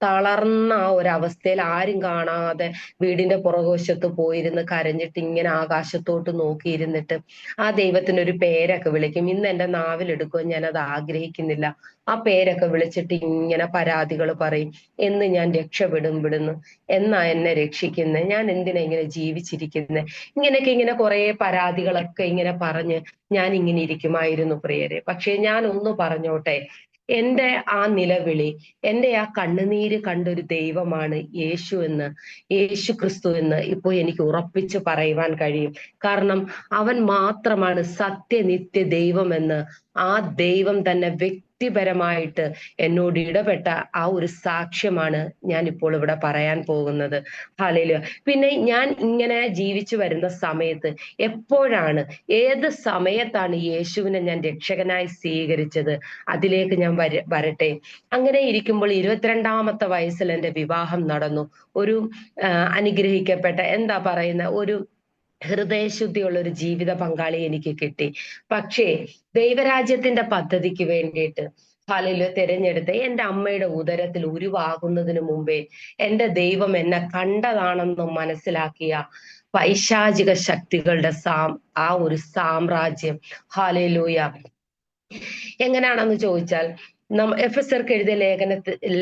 തളർന്ന ആ ഒരവസ്ഥയിൽ ആരും കാണാതെ വീടിന്റെ പുറകുവശത്ത് പോയിരുന്ന് കരഞ്ഞിട്ട് ഇങ്ങനെ ആകാശത്തോട്ട് നോക്കിയിരുന്നിട്ട് ആ ദൈവത്തിനൊരു പേരൊക്കെ വിളിക്കും. ഇന്ന് എന്റെ നാവിലെടുക്കുവാൻ ഞാൻ അത് ആഗ്രഹിക്കുന്നില്ല. ആ പേരൊക്കെ വിളിച്ചിട്ട് ഇങ്ങനെ പരാതികൾ പറയും, എന്ന് ഞാൻ രക്ഷപ്പെടുന്നു, എന്നാ എന്നെ രക്ഷിക്കുന്നത്, ഞാൻ എന്തിനാ ഇങ്ങനെ ജീവിച്ചിരിക്കുന്നത്, ഇങ്ങനെയൊക്കെ ഇങ്ങനെ കുറെ പരാതികളൊക്കെ ഇങ്ങനെ പറഞ്ഞ് ഞാൻ ഇങ്ങനെ ഇരിക്കുമായിരുന്നു പ്രിയരെ. പക്ഷെ ഞാൻ ഒന്ന് പറഞ്ഞോട്ടെ, എന്റെ ആ നിലവിളി, എന്റെ ആ കണ്ണുനീര് കണ്ടൊരു ദൈവമാണ് യേശു ക്രിസ്തു എന്ന് ഇപ്പൊ എനിക്ക് ഉറപ്പിച്ച് പറയുവാൻ കഴിയും. കാരണം അവൻ മാത്രമാണ് സത്യനിത്യ ദൈവമെന്ന് ആ ദൈവം തന്നെ വ്യക്തിപരമായിട്ട് എന്നോട് ഇടപെട്ട ആ ഒരു സാക്ഷ്യമാണ് ഞാൻ ഇപ്പോൾ ഇവിടെ പറയാൻ പോകുന്നത്. ഹല്ലേലൂയ. പിന്നെ ഞാൻ ഇങ്ങനെ ജീവിച്ചു വരുന്ന സമയത്ത് എപ്പോഴാണ്, ഏത് സമയത്താണ് യേശുവിനെ ഞാൻ രക്ഷകനായി സ്വീകരിച്ചത്, അതിലേക്ക് ഞാൻ വരട്ടെ. അങ്ങനെ ഇരിക്കുമ്പോൾ 22ാമത്തെ വയസ്സിൽ എന്റെ വിവാഹം നടന്നു. ഒരു അനുഗ്രഹിക്കപ്പെട്ട, എന്താ പറയുന്ന, ഒരു ഹൃദയശുദ്ധിയുള്ള ഒരു ജീവിത പങ്കാളി എനിക്ക് കിട്ടി. പക്ഷേ ദൈവരാജ്യത്തിന്റെ പദ്ധതിക്ക് വേണ്ടിയിട്ട് ഹല്ലേലൂയ തിരഞ്ഞെടുത്ത് എന്റെ അമ്മയുടെ ഉദരത്തിൽ ഉരുവാകുന്നതിന് മുമ്പേ എന്റെ ദൈവം എന്നെ കണ്ടതാണെന്ന് മനസ്സിലാക്കിയ പൈശാചിക ശക്തികളുടെ ആ ഒരു സാമ്രാജ്യം. ഹല്ലേലൂയ. എങ്ങനെയാണെന്ന് ചോദിച്ചാൽ എഫെസ്യർക്ക് എഴുതിയ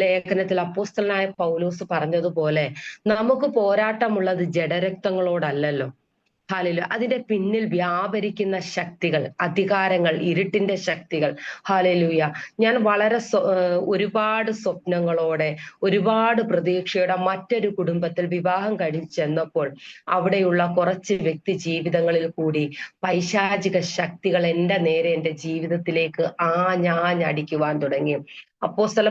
ലേഖനത്തിൽ അപ്പോസ്തലനായ പൗലോസ് പറഞ്ഞതുപോലെ നമുക്ക് പോരാട്ടമുള്ളത് ജഡരക്തങ്ങളോടല്ലല്ലോ. ഹാലലൂയ. അതിന്റെ പിന്നിൽ വ്യാപരിക്കുന്ന ശക്തികൾ, അധികാരങ്ങൾ, ഇരുട്ടിന്റെ ശക്തികൾ. ഹാലലൂയ. ഞാൻ വളരെ ഒരുപാട് സ്വപ്നങ്ങളോടെ, ഒരുപാട് പ്രതീക്ഷയോടെ മറ്റൊരു കുടുംബത്തിൽ വിവാഹം കഴിച്ച് ചെന്നപ്പോൾ അവിടെയുള്ള കുറച്ച് വ്യക്തി ജീവിതങ്ങളിൽ കൂടി പൈശാചിക ശക്തികൾ എന്റെ നേരെ, എന്റെ ജീവിതത്തിലേക്ക് ആഞ്ഞടിക്കുവാൻ തുടങ്ങി. അപ്പോസ്തല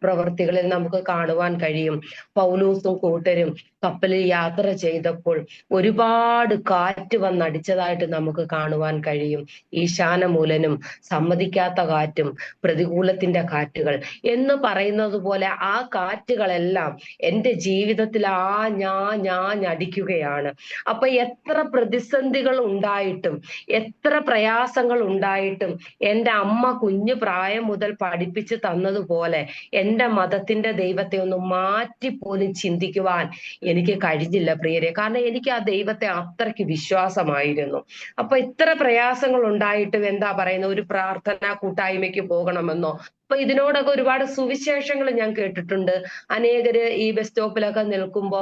പ്രവർത്തികളിൽ നമുക്ക് കാണുവാൻ കഴിയും, പൗലോസും കൂട്ടരും കപ്പലിൽ യാത്ര ചെയ്തപ്പോൾ ഒരുപാട് കാറ്റ് വന്നടിച്ചതായിട്ട് നമുക്ക് കാണുവാൻ കഴിയും. ഈശാനമൂലനും സമ്മതിക്കാത്ത കാറ്റും പ്രതികൂലത്തിന്റെ കാറ്റുകൾ എന്ന് പറയുന്നത് പോലെ ആ കാറ്റുകളെല്ലാം എൻ്റെ ജീവിതത്തിൽ ആഞ്ഞടിക്കുകയാണ്. അപ്പൊ എത്ര പ്രതിസന്ധികൾ ഉണ്ടായിട്ടും, എത്ര പ്രയാസങ്ങൾ ഉണ്ടായിട്ടും, എൻ്റെ അമ്മ കുഞ്ഞു പ്രായം മുതൽ പഠിപ്പിച്ച് തന്നതുപോലെ എൻ്റെ മതത്തിന്റെ ദൈവത്തെ ഒന്ന് മാറ്റിപ്പോലും ചിന്തിക്കുവാൻ എനിക്ക് കഴിഞ്ഞില്ല പ്രിയരെ. കാരണം എനിക്ക് ആ ദൈവത്തെ അത്രയ്ക്ക് വിശ്വാസമായിരുന്നു. അപ്പൊ ഇത്ര പ്രയാസങ്ങൾ ഉണ്ടായിട്ടും എന്താ പറയുന്നത്, ഒരു പ്രാർത്ഥനാ കൂട്ടായ്മയ്ക്ക് പോകണമെന്നോ. അപ്പൊ ഇതിനോടൊക്കെ ഒരുപാട് സുവിശേഷങ്ങൾ ഞാൻ കേട്ടിട്ടുണ്ട്. അനേകര് ഈ ബസ് സ്റ്റോപ്പിലൊക്കെ നിൽക്കുമ്പോ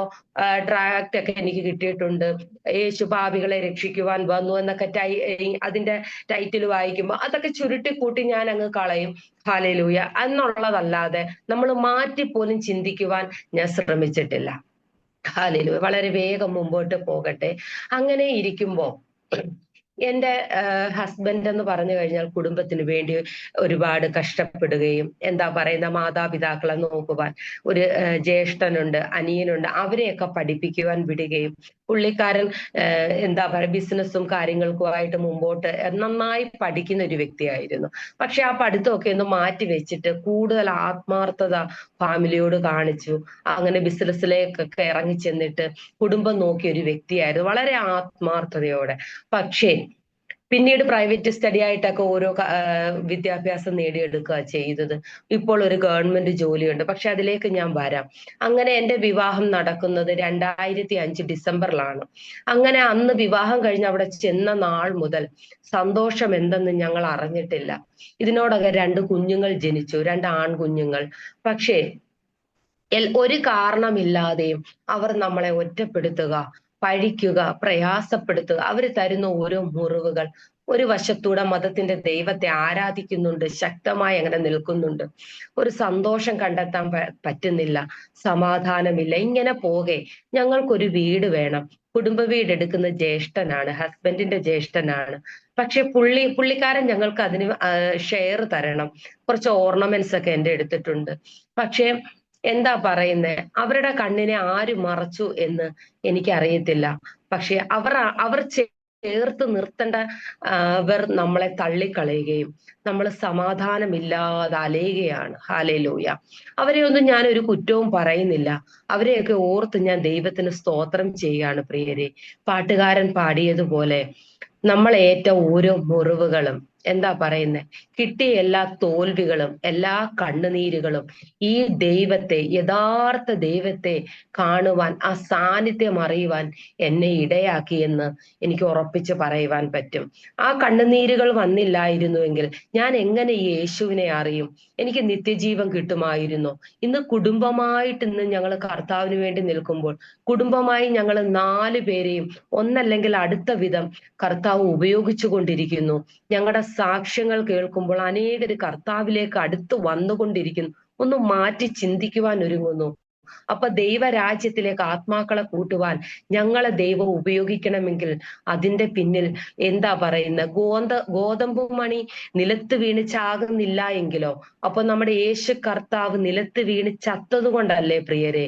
ട്രാക്ട് ഒക്കെ എനിക്ക് കിട്ടിയിട്ടുണ്ട്. യേശു പാപികളെ രക്ഷിക്കുവാൻ വന്നു എന്നൊക്കെ അതിന്റെ ടൈറ്റിൽ വായിക്കുമ്പോ അതൊക്കെ ചുരുട്ടിക്കൂട്ടി ഞാൻ അങ്ങ് കളയും. ഹല്ലേലൂയ എന്നുള്ളതല്ലാതെ നമ്മൾ മാറ്റിപ്പോലും ചിന്തിക്കുവാൻ ഞാൻ ശ്രമിച്ചിട്ടില്ല. ഹല്ലേലൂയ. വളരെ വേഗം മുമ്പോട്ട് പോകട്ടെ. അങ്ങനെ ഇരിക്കുമ്പോ എൻ്റെ ഹസ്ബൻഡ് എന്ന് പറഞ്ഞു കഴിഞ്ഞാൽ കുടുംബത്തിന് വേണ്ടി ഒരുപാട് കഷ്ടപ്പെടുകയും, എന്താ പറയുന്ന, മാതാപിതാക്കളെ നോക്കുവാൻ ഒരു ജ്യേഷ്ഠനുണ്ട്, അനിയനുണ്ട്, അവരെയൊക്കെ പഠിപ്പിക്കുവാൻ വിടുകയും, പുള്ളിക്കാരൻ എന്താ പറയുക ബിസിനസ്സും കാര്യങ്ങൾക്കുമായിട്ട് മുമ്പോട്ട് നന്നായി പഠിക്കുന്ന ഒരു വ്യക്തിയായിരുന്നു. പക്ഷെ ആ പഠിത്തമൊക്കെ ഒന്ന് മാറ്റി വെച്ചിട്ട് കൂടുതൽ ആത്മാർത്ഥത ഫാമിലിയോട് കാണിച്ചു. അങ്ങനെ ബിസിനസ്സിലേക്കൊക്കെ ഇറങ്ങി ചെന്നിട്ട് കുടുംബം നോക്കിയ ഒരു വ്യക്തിയായിരുന്നു, വളരെ ആത്മാർത്ഥതയോടെ. പക്ഷേ പിന്നീട് പ്രൈവറ്റ് സ്റ്റഡി ആയിട്ടൊക്കെ ഓരോ വിദ്യാഭ്യാസം നേടിയെടുക്കുക ചെയ്തത്. ഇപ്പോൾ ഒരു ഗവൺമെന്റ് ജോലിയുണ്ട്. പക്ഷെ അതിലേക്ക് ഞാൻ വരാം. അങ്ങനെ എൻ്റെ വിവാഹം നടക്കുന്നത് 2005 ഡിസംബറിലാണ്. അങ്ങനെ അന്ന് വിവാഹം കഴിഞ്ഞ് അവിടെ ചെന്ന നാൾ മുതൽ സന്തോഷം എന്തെന്ന് ഞങ്ങൾ അറിഞ്ഞിട്ടില്ല. ഇതിനോടൊക്കെ 2 കുഞ്ഞുങ്ങൾ ജനിച്ചു, 2 ആൺകുഞ്ഞുങ്ങൾ. പക്ഷേ ഒരു കാരണമില്ലാതെയും അവർ നമ്മളെ ഒറ്റപ്പെടുത്തുക, പഴിക്കുക, പ്രയാസപ്പെടുത്തുക, അവർ തരുന്ന ഓരോ മുറിവുകൾ. ഒരു വശത്തൂടെ മതത്തിന്റെ ദൈവത്തെ ആരാധിക്കുന്നുണ്ട്, ശക്തമായി അങ്ങനെ നിൽക്കുന്നുണ്ട്, ഒരു സന്തോഷം കണ്ടെത്താൻ പറ്റുന്നില്ല, സമാധാനമില്ല. ഇങ്ങനെ പോകെ ഞങ്ങൾക്കൊരു വീട് വേണം. കുടുംബ വീട് എടുക്കുന്ന ജ്യേഷ്ഠനാണ്, ഹസ്ബൻഡിന്റെ ജ്യേഷ്ഠനാണ്. പക്ഷെ പുള്ളിക്കാരൻ ഞങ്ങൾക്ക് അതിന് ഷെയർ തരണം. കുറച്ച് ഓർണമെന്റ്സ് ഒക്കെ എൻ്റെ എടുത്തിട്ടുണ്ട്. പക്ഷെ എന്താ പറയുന്നേ, അവരുടെ കണ്ണിനെ ആര് മറച്ചു എന്ന് എനിക്കറിയത്തില്ല. പക്ഷെ അവർ ചേർത്ത് നിർത്തേണ്ടവർ നമ്മളെ തള്ളിക്കളയുകയും നമ്മൾ സമാധാനമില്ലാതെ അലയുകയാണ്. ഹല്ലേലൂയ. അവരെയൊന്നും ഞാൻ ഒരു കുറ്റവും പറയുന്നില്ല. അവരെയൊക്കെ ഓർത്ത് ഞാൻ ദൈവത്തിന് സ്തോത്രം ചെയ്യുകയാണ് പ്രിയരെ. പാട്ടുകാരൻ പാടിയതുപോലെ നമ്മളേറ്റ ഓരോ മുറിവുകളും, എന്താ പറയുന്നേ, കിട്ടിയ എല്ലാ തോൽവികളും, എല്ലാ കണ്ണുനീരുകളും ഈ ദൈവത്തെ, യഥാർത്ഥ ദൈവത്തെ കാണുവാൻ, ആ സാന്നിധ്യം അറിയുവാൻ എന്നെ ഇടയാക്കിയെന്ന് എനിക്ക് ഉറപ്പിച്ച് പറയുവാൻ പറ്റും. ആ കണ്ണുനീരുകൾ വന്നില്ലായിരുന്നുവെങ്കിൽ ഞാൻ എങ്ങനെ യേശുവിനെ അറിയും? എനിക്ക് നിത്യജീവൻ കിട്ടുമായിരുന്നു. ഇന്ന് കുടുംബമായിട്ട് ഞങ്ങൾ കർത്താവിന് വേണ്ടി നിൽക്കുമ്പോൾ, കുടുംബമായി ഞങ്ങൾ 4 പേരെയും ഒന്നല്ലെങ്കിൽ അടുത്ത വിധം കർത്താവ് ഉപയോഗിച്ചു കൊണ്ടിരിക്കുന്നു. ഞങ്ങളുടെ സാക്ഷ്യങ്ങൾ കേൾക്കുമ്പോൾ അനേകര് കർത്താവിലേക്ക് അടുത്ത് വന്നുകൊണ്ടിരിക്കുന്നു. ഒന്ന് മാറ്റി ചിന്തിക്കുവാൻ ഒരുങ്ങുന്നു. അപ്പൊ ദൈവരാജ്യത്തിലേക്ക് ആത്മാക്കളെ കൂട്ടുവാൻ ഞങ്ങളെ ദൈവം ഉപയോഗിക്കണമെങ്കിൽ അതിന്റെ പിന്നിൽ എന്താ പറയുന്ന, ഗോതമ്പ് മണി നിലത്ത് വീണ് ചാകുന്നില്ല എങ്കിലോ, അപ്പൊ നമ്മുടെ യേശു കർത്താവ് നിലത്ത് വീണ് ചത്തത് കൊണ്ടല്ലേ പ്രിയരെ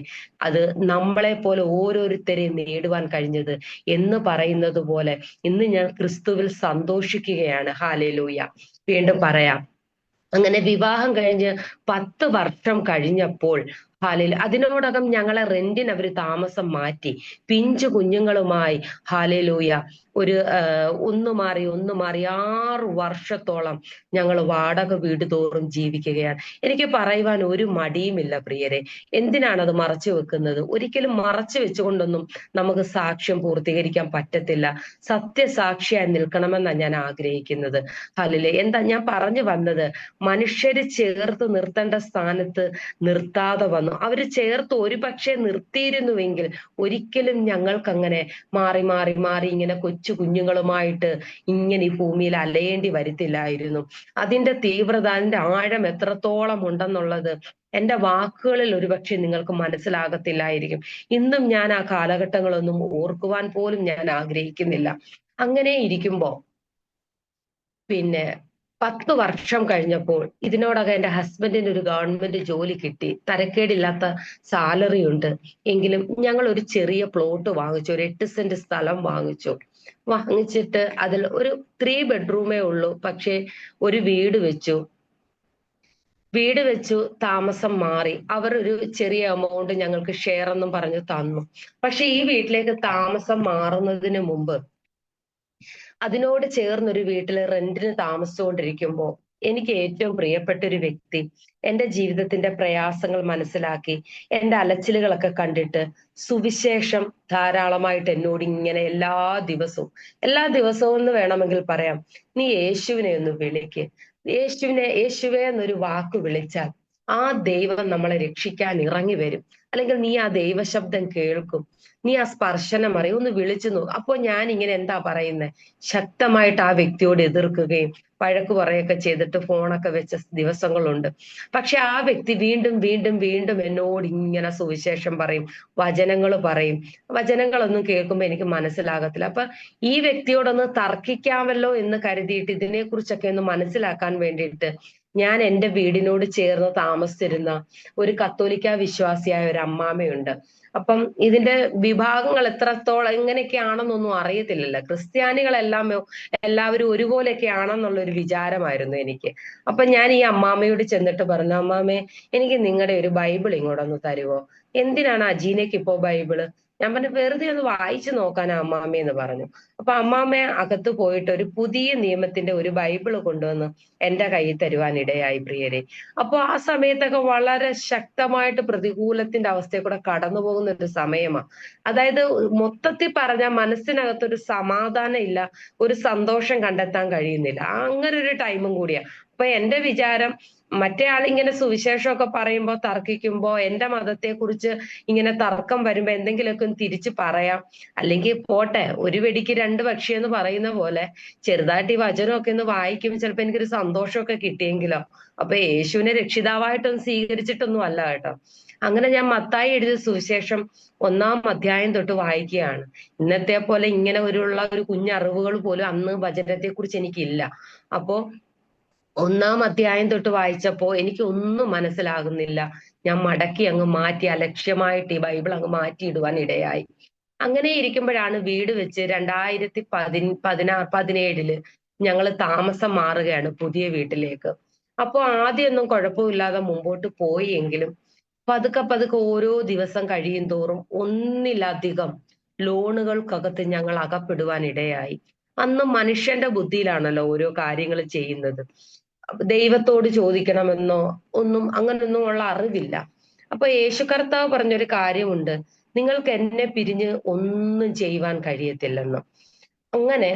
അത് നമ്മളെ പോലെ ഓരോരുത്തരെയും നേടുവാൻ കഴിഞ്ഞത് എന്ന് പറയുന്നത് പോലെ ഇന്ന് ഞാൻ ക്രിസ്തുവിൽ സന്തോഷിക്കുകയാണ്. ഹല്ലേലൂയ. വീണ്ടും പറയാം, അങ്ങനെ വിവാഹം കഴിഞ്ഞ് 10 വർഷം കഴിഞ്ഞപ്പോൾ അതിനോടകം ഞങ്ങളെ റെന്റിന് അവര് താമസം മാറ്റി. പിഞ്ചു കുഞ്ഞുങ്ങളുമായി ഹല്ലേലൂയ ഒന്ന് മാറി 6 വർഷത്തോളം ഞങ്ങൾ വാടക വീട് തോറും ജീവിക്കുകയാണ്. എനിക്ക് പറയുവാൻ ഒരു മടിയുമില്ല പ്രിയരെ. എന്തിനാണ് അത് മറച്ചു വെക്കുന്നത്? ഒരിക്കലും മറച്ചു വെച്ചുകൊണ്ടൊന്നും നമുക്ക് സാക്ഷ്യം പൂർത്തീകരിക്കാൻ പറ്റത്തില്ല. സത്യസാക്ഷിയായി നിൽക്കണമെന്നാണ് ഞാൻ ആഗ്രഹിക്കുന്നത്. ഹല്ലേലൂയ. എന്താ ഞാൻ പറഞ്ഞു വന്നത്? മനുഷ്യര് ചേർത്ത് നിർത്തേണ്ട സ്ഥാനത്ത് നിർത്താതെ വന്നു. അവര് ചേർത്ത് ഒരു പക്ഷേ നിർത്തിയിരുന്നുവെങ്കിൽ ഒരിക്കലും ഞങ്ങൾക്ക് അങ്ങനെ മാറി മാറി മാറി ഇങ്ങനെ കൊച്ചു കുഞ്ഞുങ്ങളുമായിട്ട് ഇങ്ങനെ ഈ ഭൂമിയിൽ അലയേണ്ടി വരത്തില്ലായിരുന്നു. അതിന്റെ തീവ്രത, അതിന്റെ ആഴം എത്രത്തോളം ഉണ്ടെന്നുള്ളത് എന്റെ വാക്കുകളിൽ ഒരുപക്ഷെ നിങ്ങൾക്ക് മനസ്സിലാകത്തില്ലായിരിക്കും. ഇന്നും ഞാൻ ആ കാലഘട്ടങ്ങളൊന്നും ഓർക്കുവാൻ പോലും ഞാൻ ആഗ്രഹിക്കുന്നില്ല. അങ്ങനെ ഇരിക്കുമ്പോ പിന്നെ 10 വർഷം കഴിഞ്ഞപ്പോൾ ഇതിനോടകം എന്റെ ഹസ്ബൻഡിന് ഒരു ഗവൺമെന്റ് ജോലി കിട്ടി. തരക്കേടില്ലാത്ത സാലറി ഉണ്ട്. എങ്കിലും ഞങ്ങൾ ഒരു ചെറിയ പ്ലോട്ട് വാങ്ങിച്ചു, ഒരു 8 സെന്റ് സ്ഥലം വാങ്ങിച്ചിട്ട് അതിൽ ഒരു 3 ബെഡ്റൂമേ ഉള്ളൂ. പക്ഷെ ഒരു വീട് വെച്ചു താമസം മാറി. അവർ ഒരു ചെറിയ എമൗണ്ട് ഞങ്ങൾക്ക് ഷെയർ എന്നും പറഞ്ഞു തന്നു. പക്ഷെ ഈ വീട്ടിലേക്ക് താമസം മാറുന്നതിന് മുമ്പ് അതിനോട് ചേർന്നൊരു വീട്ടിൽ റെന്റിന് താമസിച്ചുകൊണ്ടിരിക്കുമ്പോൾ എനിക്ക് ഏറ്റവും പ്രിയപ്പെട്ട ഒരു വ്യക്തി എന്റെ ജീവിതത്തിന്റെ പ്രയാസങ്ങൾ മനസ്സിലാക്കി, എന്റെ അലച്ചിലുകളൊക്കെ കണ്ടിട്ട് സുവിശേഷം ധാരാളമായിട്ട് എന്നോട് ഇങ്ങനെ എല്ലാ ദിവസവും എന്ന് വേണമെങ്കിൽ പറയാം, നീ യേശുവിനെ ഒന്ന് വിളിക്ക്, യേശുവേ എന്നൊരു വാക്ക് വിളിച്ചാൽ ആ ദൈവം നമ്മളെ രക്ഷിക്കാൻ ഇറങ്ങി വരും. അല്ലെങ്കിൽ നീ ആ ദൈവശബ്ദം കേൾക്കും, നീ ആ സ്പർശനം അറിയും, ഒന്ന് വിളിച്ചു നോക്കും. അപ്പൊ ഞാൻ ഇങ്ങനെ എന്താ പറയുന്നത്, ശക്തമായിട്ട് ആ വ്യക്തിയോട് എതിർക്കുകയും വഴക്ക് പറയൊക്കെ ചെയ്തിട്ട് ഫോണൊക്കെ വെച്ച ദിവസങ്ങളുണ്ട്. പക്ഷെ ആ വ്യക്തി വീണ്ടും വീണ്ടും വീണ്ടും എന്നോട് ഇങ്ങനെ സുവിശേഷം പറയും, വചനങ്ങൾ പറയും. വചനങ്ങളൊന്നും കേൾക്കുമ്പോ എനിക്ക് മനസ്സിലാകത്തില്ല. അപ്പൊ ഈ വ്യക്തിയോടൊന്ന് തർക്കിക്കാമല്ലോ എന്ന് കരുതിയിട്ട് ഇതിനെക്കുറിച്ചൊക്കെ ഒന്ന് മനസ്സിലാക്കാൻ വേണ്ടിയിട്ട് ഞാൻ എന്റെ വീടിനോട് ചേർന്ന് താമസിച്ചിരുന്ന ഒരു കത്തോലിക്ക വിശ്വാസിയായ ഒരു അമ്മാമയുണ്ട്. അപ്പം ഇതിന്റെ വിഭാഗങ്ങൾ എത്രത്തോളം എങ്ങനെയൊക്കെയാണെന്നൊന്നും അറിയത്തില്ലല്ലോ. എല്ലാവരും ഒരുപോലെയൊക്കെ ആണെന്നുള്ള ഒരു വിചാരമായിരുന്നു എനിക്ക്. അപ്പൊ ഞാൻ ഈ അമ്മാമയോട് ചെന്നിട്ട് പറഞ്ഞു, അമ്മാമേ എനിക്ക് നിങ്ങളുടെ ഒരു ബൈബിൾ ഇങ്ങോട്ടൊന്ന് തരുവോ? എന്തിനാണ് അജീനയ്ക്ക് ഇപ്പോ ബൈബിള്? ഞാൻ പറഞ്ഞു, വെറുതെ ഒന്ന് വായിച്ചു നോക്കാനാ അമ്മാമ്മ എന്ന് പറഞ്ഞു. അപ്പൊ അമ്മാമ്മ അകത്ത് പോയിട്ട് ഒരു പുതിയ നിയമത്തിന്റെ ഒരു ബൈബിള് കൊണ്ടുവന്ന് എന്റെ കയ്യിൽ തരുവാനിടയായി പ്രിയരെ. അപ്പൊ ആ സമയത്തൊക്കെ വളരെ ശക്തമായിട്ട് പ്രതികൂലത്തിന്റെ അവസ്ഥയെ കൂടെ കടന്നു പോകുന്ന ഒരു സമയമാണ്. അതായത് മൊത്തത്തിൽ പറഞ്ഞാൽ മനസ്സിനകത്തൊരു സമാധാനം ഇല്ല, ഒരു സന്തോഷം കണ്ടെത്താൻ കഴിയുന്നില്ല. അങ്ങനെ ഒരു ടൈമും കൂടിയാ. അപ്പൊ എന്റെ വിചാരം, മറ്റേ ആളിങ്ങനെ സുവിശേഷമൊക്കെ പറയുമ്പോ തർക്കിക്കുമ്പോ എന്റെ മതത്തെ കുറിച്ച് ഇങ്ങനെ തർക്കം വരുമ്പോ എന്തെങ്കിലുമൊക്കെ ഒന്ന് തിരിച്ചു പറയാം, അല്ലെങ്കിൽ പോട്ടെ, ഒരു വെടിക്ക് 2 പക്ഷി എന്ന് പറയുന്ന പോലെ ചെറുതായിട്ട് ഈ വചനമൊക്കെ ഒന്ന് വായിക്കുമ്പോൾ ചിലപ്പോ എനിക്കൊരു സന്തോഷമൊക്കെ കിട്ടിയെങ്കിലോ. അപ്പൊ യേശുവിനെ രക്ഷിതാവായിട്ടൊന്നും സ്വീകരിച്ചിട്ടൊന്നും അല്ല കേട്ടോ. അങ്ങനെ ഞാൻ മത്തായി എഴുതിയ സുവിശേഷം 1-ാം അധ്യായം തൊട്ട് വായിക്കുകയാണ്. ഇന്നത്തെ പോലെ ഇങ്ങനെ ഒരു കുഞ്ഞറിവുകൾ പോലും അന്ന് വചനത്തെ കുറിച്ച് എനിക്കില്ല. അപ്പോ 1-ാം അധ്യായം തൊട്ട് വായിച്ചപ്പോ എനിക്ക് ഒന്നും മനസ്സിലാകുന്നില്ല. ഞാൻ മടക്കി അങ്ങ് മാറ്റി, അലക്ഷ്യമായിട്ട് ഈ ബൈബിൾ അങ്ങ് മാറ്റിയിടുവാൻ ഇടയായി. അങ്ങനെ ഇരിക്കുമ്പോഴാണ് വീട് വെച്ച് 2017 ഞങ്ങൾ താമസം മാറുകയാണ് പുതിയ വീട്ടിലേക്ക്. അപ്പൊ ആദ്യമൊന്നും കുഴപ്പമില്ലാതെ മുമ്പോട്ട് പോയി. എങ്കിലും പതുക്കെ ഓരോ ദിവസം കഴിയും തോറും ഒന്നിലധികം ലോണുകൾക്കകത്ത് ഞങ്ങൾ അകപ്പെടുവാൻ ഇടയായി. അന്ന് മനുഷ്യന്റെ ബുദ്ധിയിലാണല്ലോ ഓരോ കാര്യങ്ങൾ ചെയ്യുന്നത്. ദൈവത്തോട് ചോദിക്കണമെന്നോ അങ്ങനൊന്നും ഉള്ള അറിവില്ല. അപ്പൊ യേശു കർത്താവ് പറഞ്ഞൊരു കാര്യമുണ്ട്, നിങ്ങൾക്ക് എന്നെ പിരിഞ്ഞ് ഒന്നും ചെയ്യുവാൻ കഴിയത്തില്ലെന്ന്. അങ്ങനെ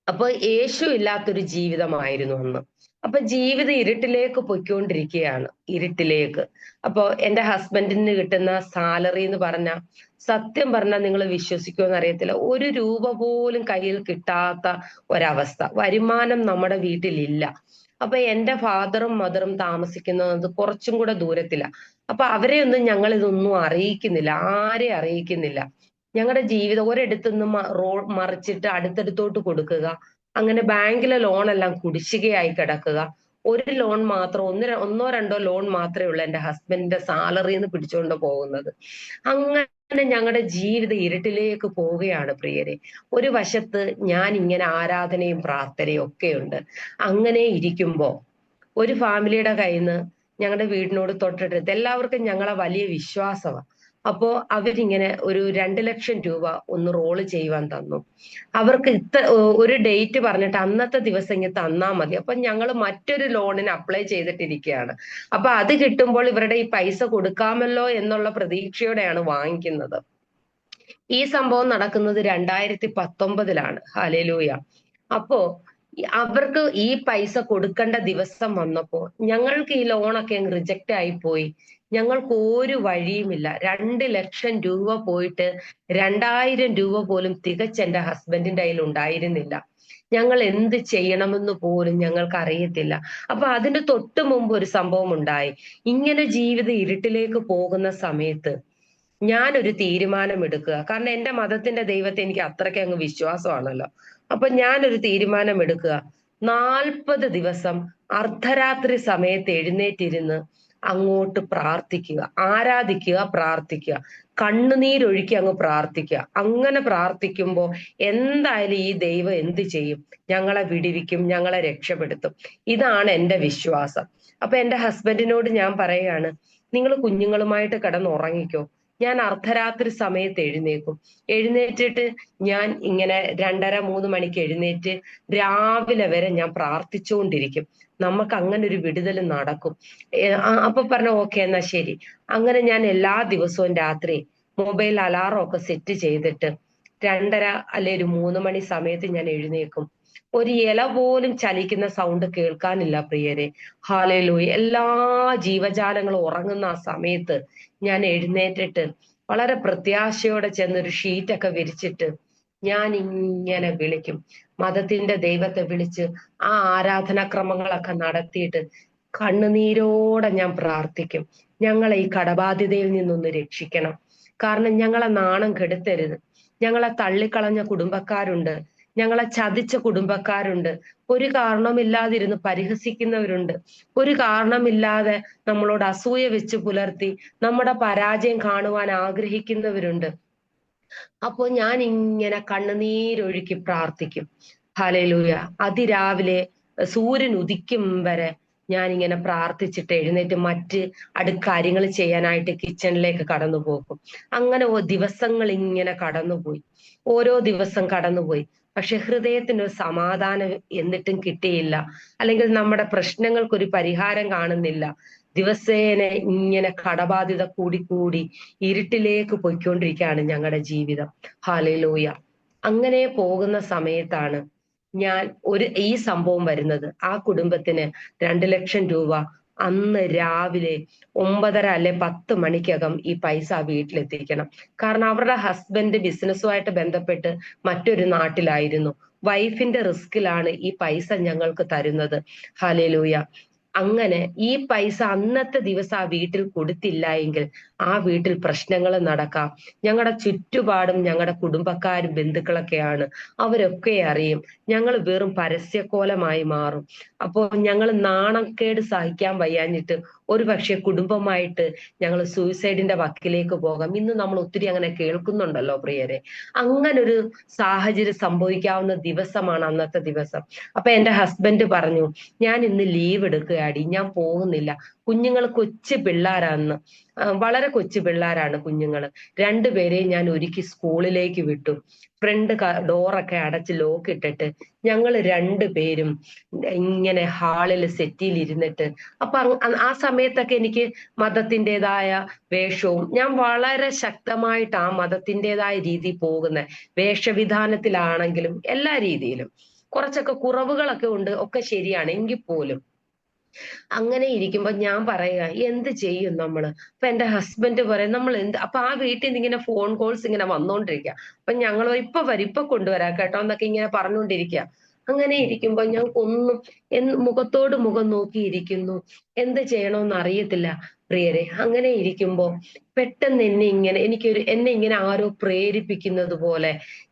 അപ്പൊ യേശു ഇല്ലാത്തൊരു ജീവിതമായിരുന്നു അന്ന്. അപ്പൊ ജീവിതം ഇരുട്ടിലേക്ക് പൊയ്ക്കൊണ്ടിരിക്കുകയാണ്, ഇരുട്ടിലേക്ക്. അപ്പൊ എന്റെ ഹസ്ബൻഡിന് കിട്ടുന്ന സാലറി എന്ന് പറഞ്ഞ, സത്യം പറഞ്ഞാൽ നിങ്ങൾ വിശ്വസിക്കുമെന്ന് അറിയത്തില്ല, 1 രൂപ പോലും കയ്യിൽ കിട്ടാത്ത ഒരവസ്ഥ. വരുമാനം നമ്മുടെ വീട്ടിലില്ല. അപ്പൊ എന്റെ ഫാദറും മദറും താമസിക്കുന്നത് കുറച്ചും കൂടെ ദൂരത്തില. അപ്പൊ അവരെ ഒന്നും ഞങ്ങൾ ഇതൊന്നും അറിയിക്കുന്നില്ല, ആരെ അറിയിക്കുന്നില്ല. ഞങ്ങളുടെ ജീവിതം ഒരിടത്തുനിന്ന് മറിച്ചിട്ട് അടുത്തടുത്തോട്ട് കൊടുക്കുക, അങ്ങനെ ബാങ്കിലെ ലോൺ എല്ലാം കുടിശ്ശികയായി കിടക്കുക. ഒരു ലോൺ മാത്രം, ഒന്നോ രണ്ടോ ലോൺ മാത്രമേ ഉള്ളൂ എന്റെ ഹസ്ബൻഡിന്റെ സാലറിന്ന് പിടിച്ചുകൊണ്ട് പോകുന്നത്. അങ്ങനെ ഞങ്ങളുടെ ജീവിതം ഇരുട്ടിലേക്ക് പോവുകയാണ് പ്രിയരെ. ഒരു വശത്ത് ഞാൻ ഇങ്ങനെ ആരാധനയും പ്രാർത്ഥനയും ഒക്കെ ഉണ്ട്. അങ്ങനെ ഇരിക്കുമ്പോ ഒരു ഫാമിലിയുടെ കയ്യിൽ നിന്ന്, ഞങ്ങളുടെ വീടിനോട് തൊട്ടടുത്ത് എല്ലാവർക്കും ഞങ്ങളെ വലിയ വിശ്വാസമാണ്. അപ്പോ അവരിങ്ങനെ ഒരു 2 ലക്ഷം രൂപ ഒന്ന് റോള് ചെയ്യുവാൻ തന്നു. അവർക്ക് ഒരു ഡേറ്റ് പറഞ്ഞിട്ട് അന്നത്തെ ദിവസം ഇങ്ങ് തന്നാ മതി. അപ്പൊ ഞങ്ങൾ മറ്റൊരു ലോണിന് അപ്ലൈ ചെയ്തിട്ടിരിക്കുകയാണ്. അപ്പൊ അത് കിട്ടുമ്പോൾ ഇവരുടെ ഈ പൈസ കൊടുക്കാമല്ലോ എന്നുള്ള പ്രതീക്ഷയോടെയാണ് വാങ്ങിക്കുന്നത്. ഈ സംഭവം നടക്കുന്നത് 2019 ഹല്ലേലൂയ. അപ്പോ അവർക്ക് ഈ പൈസ കൊടുക്കേണ്ട ദിവസം വന്നപ്പോ ഞങ്ങൾക്ക് ഈ ലോണൊക്കെ അങ്ങ് റിജക്റ്റ് ആയി പോയി. ഞങ്ങൾക്ക് ഒരു വഴിയുമില്ല. 2 ലക്ഷം രൂപ പോയിട്ട് 2000 രൂപ പോലും തികച്ച് എന്റെ ഹസ്ബൻഡിന്റെ കയ്യിൽ ഉണ്ടായിരുന്നില്ല. ഞങ്ങൾ എന്ത് ചെയ്യണമെന്ന് പോലും ഞങ്ങൾക്ക് അറിയത്തില്ല. അപ്പൊ അതിന് തൊട്ട് മുമ്പ് ഒരു സംഭവം ഉണ്ടായി. ഇങ്ങനെ ജീവിതം ഇരുട്ടിലേക്ക് പോകുന്ന സമയത്ത് ഞാനൊരു തീരുമാനം എടുക്കുക. കാരണം എന്റെ മതത്തിന്റെ ദൈവത്തെ എനിക്ക് അത്രയ്ക്ക് അങ്ങ് വിശ്വാസമാണല്ലോ. അപ്പൊ ഞാനൊരു തീരുമാനം എടുക്കുക. 40 ദിവസം അർദ്ധരാത്രി സമയത്ത് എഴുന്നേറ്റിരുന്ന് അങ്ങോട്ട് പ്രാർത്ഥിക്കുക, ആരാധിക്കുക, പ്രാർത്ഥിക്കുക, കണ്ണുനീരൊഴുക്കി അങ്ങ് പ്രാർത്ഥിക്കുക. അങ്ങനെ പ്രാർത്ഥിക്കുമ്പോ എന്തായാലും ഈ ദൈവം എന്ത് ചെയ്യും? ഞങ്ങളെ വിടിവിക്കും, ഞങ്ങളെ രക്ഷപ്പെടുത്തും. ഇതാണ് എന്റെ വിശ്വാസം. അപ്പൊ എന്റെ ഹസ്ബൻഡിനോട് ഞാൻ പറയാണ്, നിങ്ങൾ കുഞ്ഞുങ്ങളുമായിട്ട് കിടന്നുറങ്ങിക്കോ, ഞാൻ അർദ്ധരാത്രി സമയത്ത് എഴുന്നേക്കും. എഴുന്നേറ്റിട്ട് ഞാൻ ഇങ്ങനെ 2:30-3 മണിക്ക് എഴുന്നേറ്റ് രാവിലെ വരെ ഞാൻ പ്രാർത്ഥിച്ചുകൊണ്ടിരിക്കും. നമുക്ക് അങ്ങനെ ഒരു വിടുതൽ നടക്കും. അപ്പൊ പറഞ്ഞു ഓക്കെ എന്നാ ശരി. അങ്ങനെ ഞാൻ എല്ലാ ദിവസവും രാത്രി മൊബൈൽ അലാറം ഒക്കെ സെറ്റ് ചെയ്തിട്ട് 2:30 അല്ലെ ഒരു 3 മണി സമയത്ത് ഞാൻ എഴുന്നേക്കും. ഒരു ഇല പോലും ചലിക്കുന്ന സൗണ്ട് കേൾക്കാനില്ല പ്രിയരെ. ഹല്ലേലൂയ. എല്ലാ ജീവജാലങ്ങളും ഉറങ്ങുന്ന ആ സമയത്ത് ഞാൻ എഴുന്നേറ്റിട്ട് വളരെ പ്രത്യാശയോടെ ചെന്നൊരു ഷീറ്റൊക്കെ വിരിച്ചിട്ട് ഞാൻ ഇങ്ങനെ വിളിക്കും. മതത്തിന്റെ ദൈവത്തെ വിളിച്ച് ആ ആരാധനാക്രമങ്ങളൊക്കെ നടത്തിയിട്ട് കണ്ണുനീരോടെ ഞാൻ പ്രാർത്ഥിക്കും. ഞങ്ങളെ ഈ കടബാധ്യതയിൽ നിന്നൊന്ന് രക്ഷിക്കണം. കാരണം ഞങ്ങളെ നാണം കെടുത്തരുത്. ഞങ്ങളെ തള്ളിക്കളഞ്ഞ കുടുംബക്കാരുണ്ട്, ഞങ്ങളെ ചതിച്ച കുടുംബക്കാരുണ്ട്, ഒരു കാരണമില്ലാതിരുന്ന് പരിഹസിക്കുന്നവരുണ്ട്, ഒരു കാരണമില്ലാതെ നമ്മളോട് അസൂയ വെച്ച് പുലർത്തി നമ്മുടെ പരാജയം കാണുവാൻ ആഗ്രഹിക്കുന്നവരുണ്ട്. അപ്പോ ഞാൻ ഇങ്ങനെ കണ്ണുനീരൊഴുക്കി പ്രാർത്ഥിക്കും. ഹല്ലേലൂയ. അതിരാവിലെ സൂര്യൻ ഉദിക്കും വരെ ഞാൻ ഇങ്ങനെ പ്രാർത്ഥിച്ചിട്ട് എഴുന്നേറ്റ് മറ്റ് കാര്യങ്ങൾ ചെയ്യാനായിട്ട് കിച്ചണിലേക്ക് കടന്നു പോകും. അങ്ങനെ ദിവസങ്ങൾ ഇങ്ങനെ കടന്നുപോയി. ഓരോ ദിവസം കടന്നുപോയി. പക്ഷെ ഹൃദയത്തിന് ഒരു സമാധാനം എന്നിട്ടും കിട്ടിയില്ല. അല്ലെങ്കിൽ നമ്മുടെ പ്രശ്നങ്ങൾക്കൊരു പരിഹാരം കാണുന്നില്ല. ദിവസേന ഇങ്ങനെ കടബാധ്യത കൂടിക്കൂടി ഇരുട്ടിലേക്ക് പോയിക്കൊണ്ടിരിക്കുകയാണ് ഞങ്ങളുടെ ജീവിതം. ഹല്ലേലൂയ. അങ്ങനെ പോകുന്ന സമയത്താണ് ഈ സംഭവം വരുന്നത്. ആ കുടുംബത്തിന് 2 ലക്ഷം രൂപ അന്ന് രാവിലെ 9:30 അല്ലെ 10 മണിക്കകം ഈ പൈസ വീട്ടിലെത്തിക്കണം. കാരണം അവരുടെ ഹസ്ബൻഡ് ബിസിനസ്സുമായിട്ട് ബന്ധപ്പെട്ട് മറ്റൊരു നാട്ടിലായിരുന്നു. വൈഫിന്റെ റിസ്കിലാണ് ഈ പൈസ ഞങ്ങൾക്ക് തരുന്നത്. ഹല്ലേലൂയ. അങ്ങനെ ഈ പൈസ അന്നത്തെ ദിവസം ആ വീട്ടിൽ കൊടുത്തില്ല എങ്കിൽ ആ വീട്ടിൽ പ്രശ്നങ്ങൾ നടക്കാം. ഞങ്ങളുടെ ചുറ്റുപാടും ഞങ്ങളുടെ കുടുംബക്കാരും ബന്ധുക്കളൊക്കെയാണ്. അവരൊക്കെ അറിയും. ഞങ്ങൾ വെറും പരസ്യക്കോലമായി മാറും. അപ്പോ ഞങ്ങൾ നാണക്കേട് സഹിക്കാൻ വയ്യാഞ്ഞിട്ട് ഒരു പക്ഷെ കുടുംബമായിട്ട് ഞങ്ങൾ സൂയിസൈഡിന്റെ വക്കിലേക്ക് പോകാം. ഇന്ന് നമ്മൾ ഒത്തിരി അങ്ങനെ കേൾക്കുന്നുണ്ടല്ലോ പ്രിയരെ. അങ്ങനൊരു സാഹചര്യം സംഭവിക്കാവുന്ന ദിവസമാണ് അന്നത്തെ ദിവസം. അപ്പൊ എന്റെ ഹസ്ബൻഡ് പറഞ്ഞു, ഞാൻ ഇന്ന് ലീവ് എടുക്കുകയാടി, ഞാൻ പോകുന്നില്ല. കുഞ്ഞുങ്ങൾ കൊച്ചു പിള്ളേരാന്ന്, വളരെ കൊച്ചു പിള്ളേരാണ് കുഞ്ഞുങ്ങൾ. 2 പേരെയും ഞാൻ ഒരുക്കി സ്കൂളിലേക്ക് വിട്ടു. ഫ്രണ്ട് ഡോറൊക്കെ അടച്ച് ലോക്ക് ഇട്ടിട്ട് ഞങ്ങൾ 2 പേരും ഇങ്ങനെ ഹാളിൽ സെറ്റിയിൽ ഇരുന്നിട്ട്, അപ്പൊ ആ സമയത്തൊക്കെ എനിക്ക് മതത്തിൻ്റെതായ വേഷവും, ഞാൻ വളരെ ശക്തമായിട്ട് ആ മതത്തിൻ്റെതായ രീതി പോകുന്ന വേഷവിധാനത്തിലാണെങ്കിലും എല്ലാ രീതിയിലും കുറച്ചൊക്കെ കുറവുകളൊക്കെ ഉണ്ട്, ഒക്കെ ശരിയാണ് എങ്കിൽ പോലും അങ്ങനെ ഇരിക്കുമ്പോ ഞാൻ പറയുക എന്ത് ചെയ്യും നമ്മള്. അപ്പൊ എന്റെ ഹസ്ബൻഡ് പറയും നമ്മൾ എന്ത്. അപ്പൊ ആ വീട്ടിൽ നിന്ന് ഇങ്ങനെ ഫോൺ കോൾസ് ഇങ്ങനെ വന്നോണ്ടിരിക്കുക. അപ്പൊ ഞങ്ങൾ ഇപ്പൊ വരും, ഇപ്പൊ കൊണ്ടുവരാം കേട്ടോ എന്നൊക്കെ ഇങ്ങനെ പറഞ്ഞുകൊണ്ടിരിക്കുക. അങ്ങനെ ഇരിക്കുമ്പോ ഞങ്ങൾക്കൊന്നും മുഖത്തോട് മുഖം നോക്കിയിരിക്കുന്നു. എന്ത് ചെയ്യണമെന്ന് അറിയത്തില്ല പ്രിയരെ. അങ്ങനെ ഇരിക്കുമ്പോ പെട്ടെന്ന് എന്നെ ഇങ്ങനെ ആരോ പ്രേരിപ്പിക്കുന്നത് പോലെ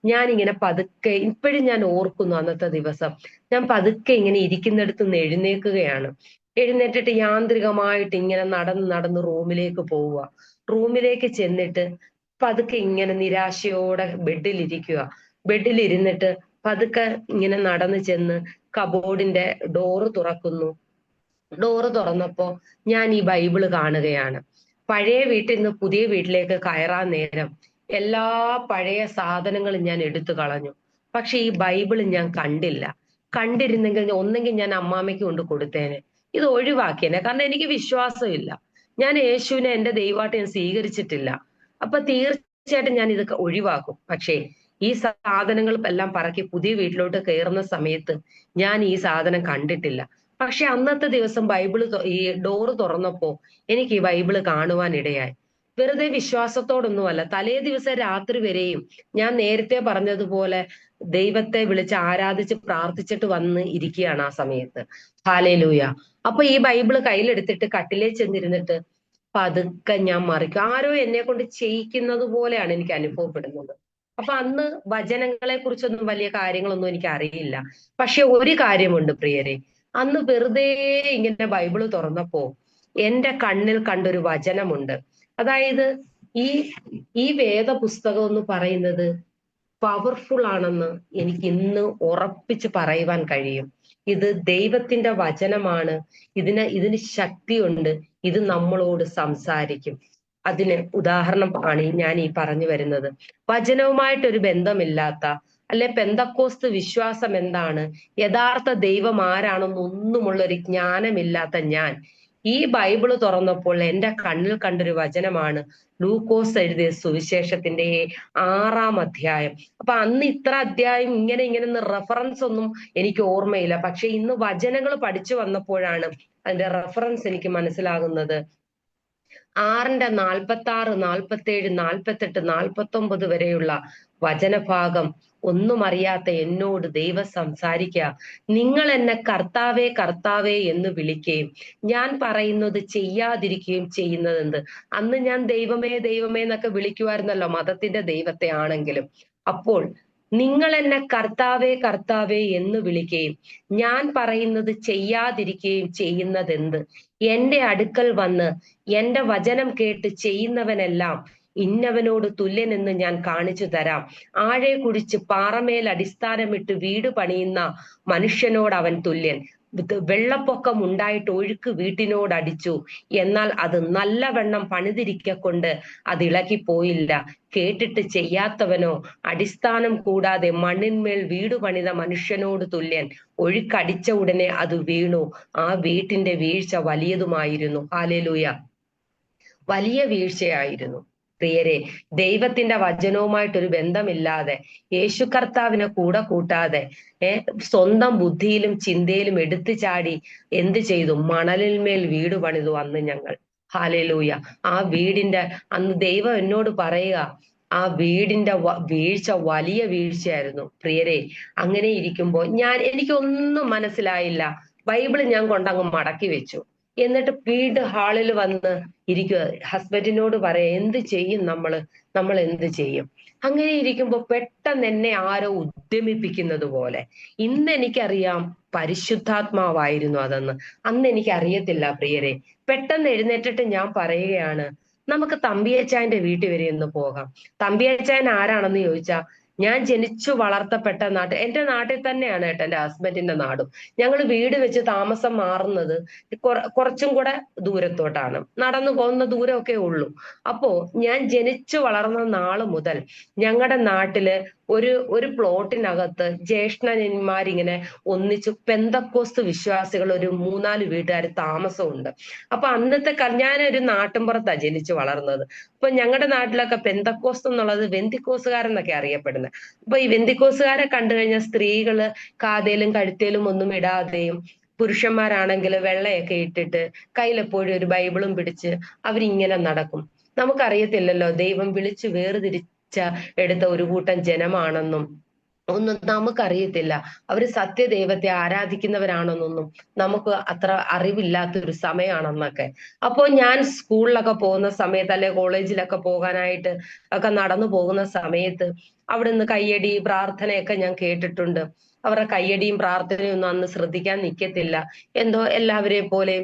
ഞാനിങ്ങനെ പതുക്കെ, ഇപ്പോഴും ഞാൻ ഓർക്കുന്നു അന്നത്തെ ദിവസം, ഞാൻ പതുക്കെ ഇങ്ങനെ ഇരിക്കുന്നിടത്ത് നിന്ന് എഴുന്നേൽക്കുകയാണ്. എഴുന്നേറ്റിട്ട് യാന്ത്രികമായിട്ട് ഇങ്ങനെ നടന്ന് റൂമിലേക്ക് പോവുക. റൂമിലേക്ക് ചെന്നിട്ട് പതുക്കെ ഇങ്ങനെ നിരാശയോടെ ബെഡിലിരിക്കുക. ബെഡിലിരുന്നിട്ട് പതുക്കെ ഇങ്ങനെ നടന്നു ചെന്ന് കബോർഡിന്റെ ഡോറ് തുറക്കുന്നു. ഡോറ് തുറന്നപ്പോ ഞാൻ ഈ ബൈബിള് കാണുകയാണ്. പഴയ വീട്ടിൽ നിന്ന് പുതിയ വീട്ടിലേക്ക് കയറാൻ നേരം എല്ലാ പഴയ സാധനങ്ങളും ഞാൻ എടുത്തു കളഞ്ഞു. പക്ഷെ ഈ ബൈബിൾ ഞാൻ കണ്ടില്ല. കണ്ടിരുന്നെങ്കിൽ ഒന്നെങ്കിൽ ഞാൻ അമ്മാമ്മയ്ക്ക് കൊണ്ട് കൊടുത്തേനെ, ഇത് ഒഴിവാക്കിയേനെ. കാരണം എനിക്ക് വിശ്വാസമില്ല, ഞാൻ യേശുവിനെ എന്റെ ദൈവമായിട്ട് ഞാൻ സ്വീകരിച്ചിട്ടില്ല. അപ്പൊ തീർച്ചയായിട്ടും ഞാൻ ഇത് ഒഴിവാക്കും. പക്ഷേ ഈ സാധനങ്ങൾ എല്ലാം പറക്കി പുതിയ വീട്ടിലോട്ട് കയറുന്ന സമയത്ത് ഞാൻ ഈ സാധനം കണ്ടിട്ടില്ല. പക്ഷെ അന്നത്തെ ദിവസം ഈ ഡോറ് തുറന്നപ്പോ എനിക്ക് ഈ ബൈബിള് കാണുവാൻ ഇടയായി. വെറുതെ വിശ്വാസത്തോടൊന്നുമല്ല, തലേ ദിവസം രാത്രി വരെയും ഞാൻ നേരത്തെ പറഞ്ഞതുപോലെ ദൈവത്തെ വിളിച്ച് ആരാധിച്ച് പ്രാർത്ഥിച്ചിട്ട് വന്ന് ഇരിക്കുകയാണ് ആ സമയത്ത്. ഹല്ലേലൂയ. അപ്പൊ ഈ ബൈബിള് കയ്യിലെടുത്തിട്ട് കട്ടിലേ ചെന്നിരുന്നിട്ട് പതുക്കെ ഞാൻ മറിക്കും. ആരോ എന്നെ കൊണ്ട് ചെയ്യിക്കുന്നത് പോലെയാണ് എനിക്ക് അനുഭവപ്പെടുന്നത്. അപ്പൊ അന്ന് വചനങ്ങളെ കുറിച്ചൊന്നും വലിയ കാര്യങ്ങളൊന്നും എനിക്ക് അറിയില്ല. പക്ഷെ ഒരു കാര്യമുണ്ട് പ്രിയരെ, അന്ന് വെറുതെ ഇങ്ങനെ ബൈബിള് തുറന്നപ്പോ എന്റെ കണ്ണിൽ കണ്ടൊരു വചനമുണ്ട്. അതായത് ഈ വേദപുസ്തകം എന്ന് പറയുന്നത് പവർഫുൾ ആണെന്ന് എനിക്ക് ഇന്ന് ഉറപ്പിച്ച് പറയുവാൻ കഴിയും. ഇത് ദൈവത്തിന്റെ വചനമാണ്. ഇതിന് ശക്തിയുണ്ട്. ഇത് നമ്മളോട് സംസാരിക്കും. അതിന് ഉദാഹരണം ആണ് ഞാൻ ഈ പറഞ്ഞു വരുന്നത്. വചനവുമായിട്ടൊരു ബന്ധമില്ലാത്ത, അല്ലെ പെന്തക്കോസ്ത് വിശ്വാസം എന്താണ്, യഥാർത്ഥ ദൈവം ആരാണെന്നൊന്നുമുള്ള ഒരു ജ്ഞാനമില്ലാത്ത ഞാൻ ഈ ബൈബിള് തുറന്നപ്പോൾ എന്റെ കണ്ണിൽ കണ്ടൊരു വചനമാണ് ലൂക്കോസ് എഴുതിയ സുവിശേഷത്തിന്റെ 6-ാം അധ്യായം. അപ്പൊ അന്ന് ഇത്ര അധ്യായം ഇങ്ങനെ റെഫറൻസ് ഒന്നും എനിക്ക് ഓർമ്മയില്ല. പക്ഷെ ഇന്ന് വചനങ്ങൾ പഠിച്ചു വന്നപ്പോഴാണ് അതിന്റെ റെഫറൻസ് എനിക്ക് മനസ്സിലാകുന്നത്. 6-ന്റെ 46, 47, 48, 49 വരെയുള്ള വചനഭാഗം ഒന്നും അറിയാത്ത എന്നോട് ദൈവം സംസാരിക്കുക, നിങ്ങൾ എന്നെ കർത്താവേ കർത്താവേ എന്ന് വിളിക്കുകയും ഞാൻ പറയുന്നത് ചെയ്യാതിരിക്കുകയും ചെയ്യുന്നതെന്ത്. അന്ന് ഞാൻ ദൈവമേ ദൈവമേ എന്നൊക്കെ വിളിക്കുമായിരുന്നല്ലോ, മതത്തിന്റെ ദൈവത്തെ ആണെങ്കിലും. അപ്പോൾ നിങ്ങൾ എന്നെ കർത്താവേ കർത്താവേ എന്ന് വിളിക്കുകയും ഞാൻ പറയുന്നത് ചെയ്യാതിരിക്കുകയും ചെയ്യുന്നതെന്ത്. എന്റെ അടുക്കൽ വന്ന് എന്റെ വചനം കേട്ട് ചെയ്യുന്നവനെല്ലാം ഇന്നവനോട് തുല്യനെന്ന് ഞാൻ കാണിച്ചു തരാം. ആഴെ കുടിച്ച് പാറമേൽ അടിസ്ഥാനമിട്ട് വീട് പണിയുന്ന മനുഷ്യനോട് അവൻ തുല്യൻ. വെള്ളപ്പൊക്കം ഉണ്ടായിട്ട് ഒഴുക്ക് വീട്ടിനോട് അടിച്ചു, എന്നാൽ അത് നല്ലവണ്ണം പണിതിരിക്കൊണ്ട് അത് ഇളകിപ്പോയില്ല. കേട്ടിട്ട് ചെയ്യാത്തവനോ അടിസ്ഥാനം കൂടാതെ മണ്ണിന്മേൽ വീട് പണിത മനുഷ്യനോട് തുല്യൻ. ഒഴുക്കടിച്ച ഉടനെ അത് വീണു, ആ വീട്ടിന്റെ വീഴ്ച വലിയതുമായിരുന്നു. ഹല്ലേലൂയ. വലിയ വീഴ്ചയായിരുന്നു പ്രിയരെ. ദൈവത്തിന്റെ വചനവുമായിട്ടൊരു ബന്ധമില്ലാതെ, യേശു കർത്താവിനെ കൂടെ കൂട്ടാതെ സ്വന്തം ബുദ്ധിയിലും ചിന്തയിലും എടുത്തു ചാടി എന്ത് ചെയ്തു? മണലിന്മേൽ വീട് പണിതു അന്ന് ഞങ്ങൾ. ഹല്ലേലൂയ. ആ വീടിന്റെ അന്ന് ദൈവം എന്നോട് പറയുക, ആ വീടിന്റെ വീഴ്ച വലിയ വീഴ്ചയായിരുന്നു പ്രിയരെ. അങ്ങനെ ഇരിക്കുമ്പോ എനിക്കൊന്നും മനസ്സിലായില്ല. ബൈബിള് ഞാൻ കൊണ്ടങ്ങ് മടക്കി വെച്ചു. എന്നിട്ട് വീട് ഹാളിൽ വന്ന് ഇരിക്കുക. ഹസ്ബൻഡിനോട് പറയാ, എന്ത് ചെയ്യും നമ്മൾ എന്ത് ചെയ്യും? അങ്ങനെ ഇരിക്കുമ്പോ പെട്ടെന്ന് എന്നെ ആരോ ഉദ്യമിപ്പിക്കുന്നത് പോലെ. ഇന്ന് എനിക്കറിയാം പരിശുദ്ധാത്മാവായിരുന്നു അതെന്ന്. അന്ന് എനിക്ക് അറിയത്തില്ല പ്രിയരെ. പെട്ടെന്ന് എഴുന്നേറ്റിട്ട് ഞാൻ പറയുകയാണ്, നമുക്ക് തമ്പിയച്ചായന്റെ വീട്ടിൽ വരെ ഒന്ന് പോകാം. തമ്പിയച്ചായൻ ആരാണെന്ന് ചോദിച്ചാ, ഞാൻ ജനിച്ചു വളർത്തപ്പെട്ട എന്റെ നാട്ടിൽ തന്നെയാണ് കേട്ടോ എന്റെ ഹസ്ബൻഡിന്റെ നാടും. ഞങ്ങൾ വീട് വെച്ച് താമസം മാറുന്നത് കുറച്ചും കൂടെ ദൂരത്തോട്ടാണ്, നടന്നു പോകുന്ന ദൂരമൊക്കെ ഉള്ളൂ. അപ്പോ ഞാൻ ജനിച്ചു വളർന്ന നാള് മുതൽ ഞങ്ങളുടെ നാട്ടില് ഒരു പ്ലോട്ടിനകത്ത് ജ്യേഷ്ഠന്മാരിങ്ങനെ ഒന്നിച്ച് പെന്തക്കോസ്ത് വിശ്വാസികൾ ഒരു 3-4 വീട്ടുകാർ താമസമുണ്ട്. അപ്പൊ അന്നത്തെ ഞാനൊരു നാട്ടിൻപുറത്താ ജനിച്ചു വളർന്നത്. അപ്പൊ ഞങ്ങളുടെ നാട്ടിലൊക്കെ പെന്തക്കോസ്ത് എന്നുള്ളത് വെന്തിക്കോസുകാരെന്നൊക്കെ അറിയപ്പെടുന്നത്. അപ്പൊ ഈ വെന്തിക്കോസുകാരെ കണ്ടു കഴിഞ്ഞാൽ സ്ത്രീകള് കാതേലും കഴുത്തേലും ഒന്നും ഇടാതെയും പുരുഷന്മാരാണെങ്കിൽ വെള്ളയൊക്കെ ഇട്ടിട്ട് കയ്യിലെപ്പോഴും ഒരു ബൈബിളും പിടിച്ച് അവരിങ്ങനെ നടക്കും. നമുക്കറിയത്തില്ലല്ലോ ദൈവം വിളിച്ചു വേർതിരിച്ച എടുത്ത ഒരു കൂട്ടം ജനമാണെന്നും ഒന്നും നമുക്കറിയത്തില്ല. അവര് സത്യദൈവത്തെ ആരാധിക്കുന്നവരാണെന്നൊന്നും നമുക്ക് അത്ര അറിവില്ലാത്തൊരു സമയമാണെന്നൊക്കെ. അപ്പോ ഞാൻ സ്കൂളിലൊക്കെ പോകുന്ന സമയത്ത്, അല്ലെ കോളേജിലൊക്കെ പോകാനായിട്ട് ഒക്കെ നടന്നു പോകുന്ന സമയത്ത് അവിടുന്ന് കയ്യടി പ്രാർത്ഥനയൊക്കെ ഞാൻ കേട്ടിട്ടുണ്ട്. അവരുടെ കയ്യടിയും പ്രാർത്ഥനയും ഒന്നും അന്ന് ശ്രദ്ധിക്കാൻ നിൽക്കത്തില്ല. എന്തോ എല്ലാവരെയും പോലെ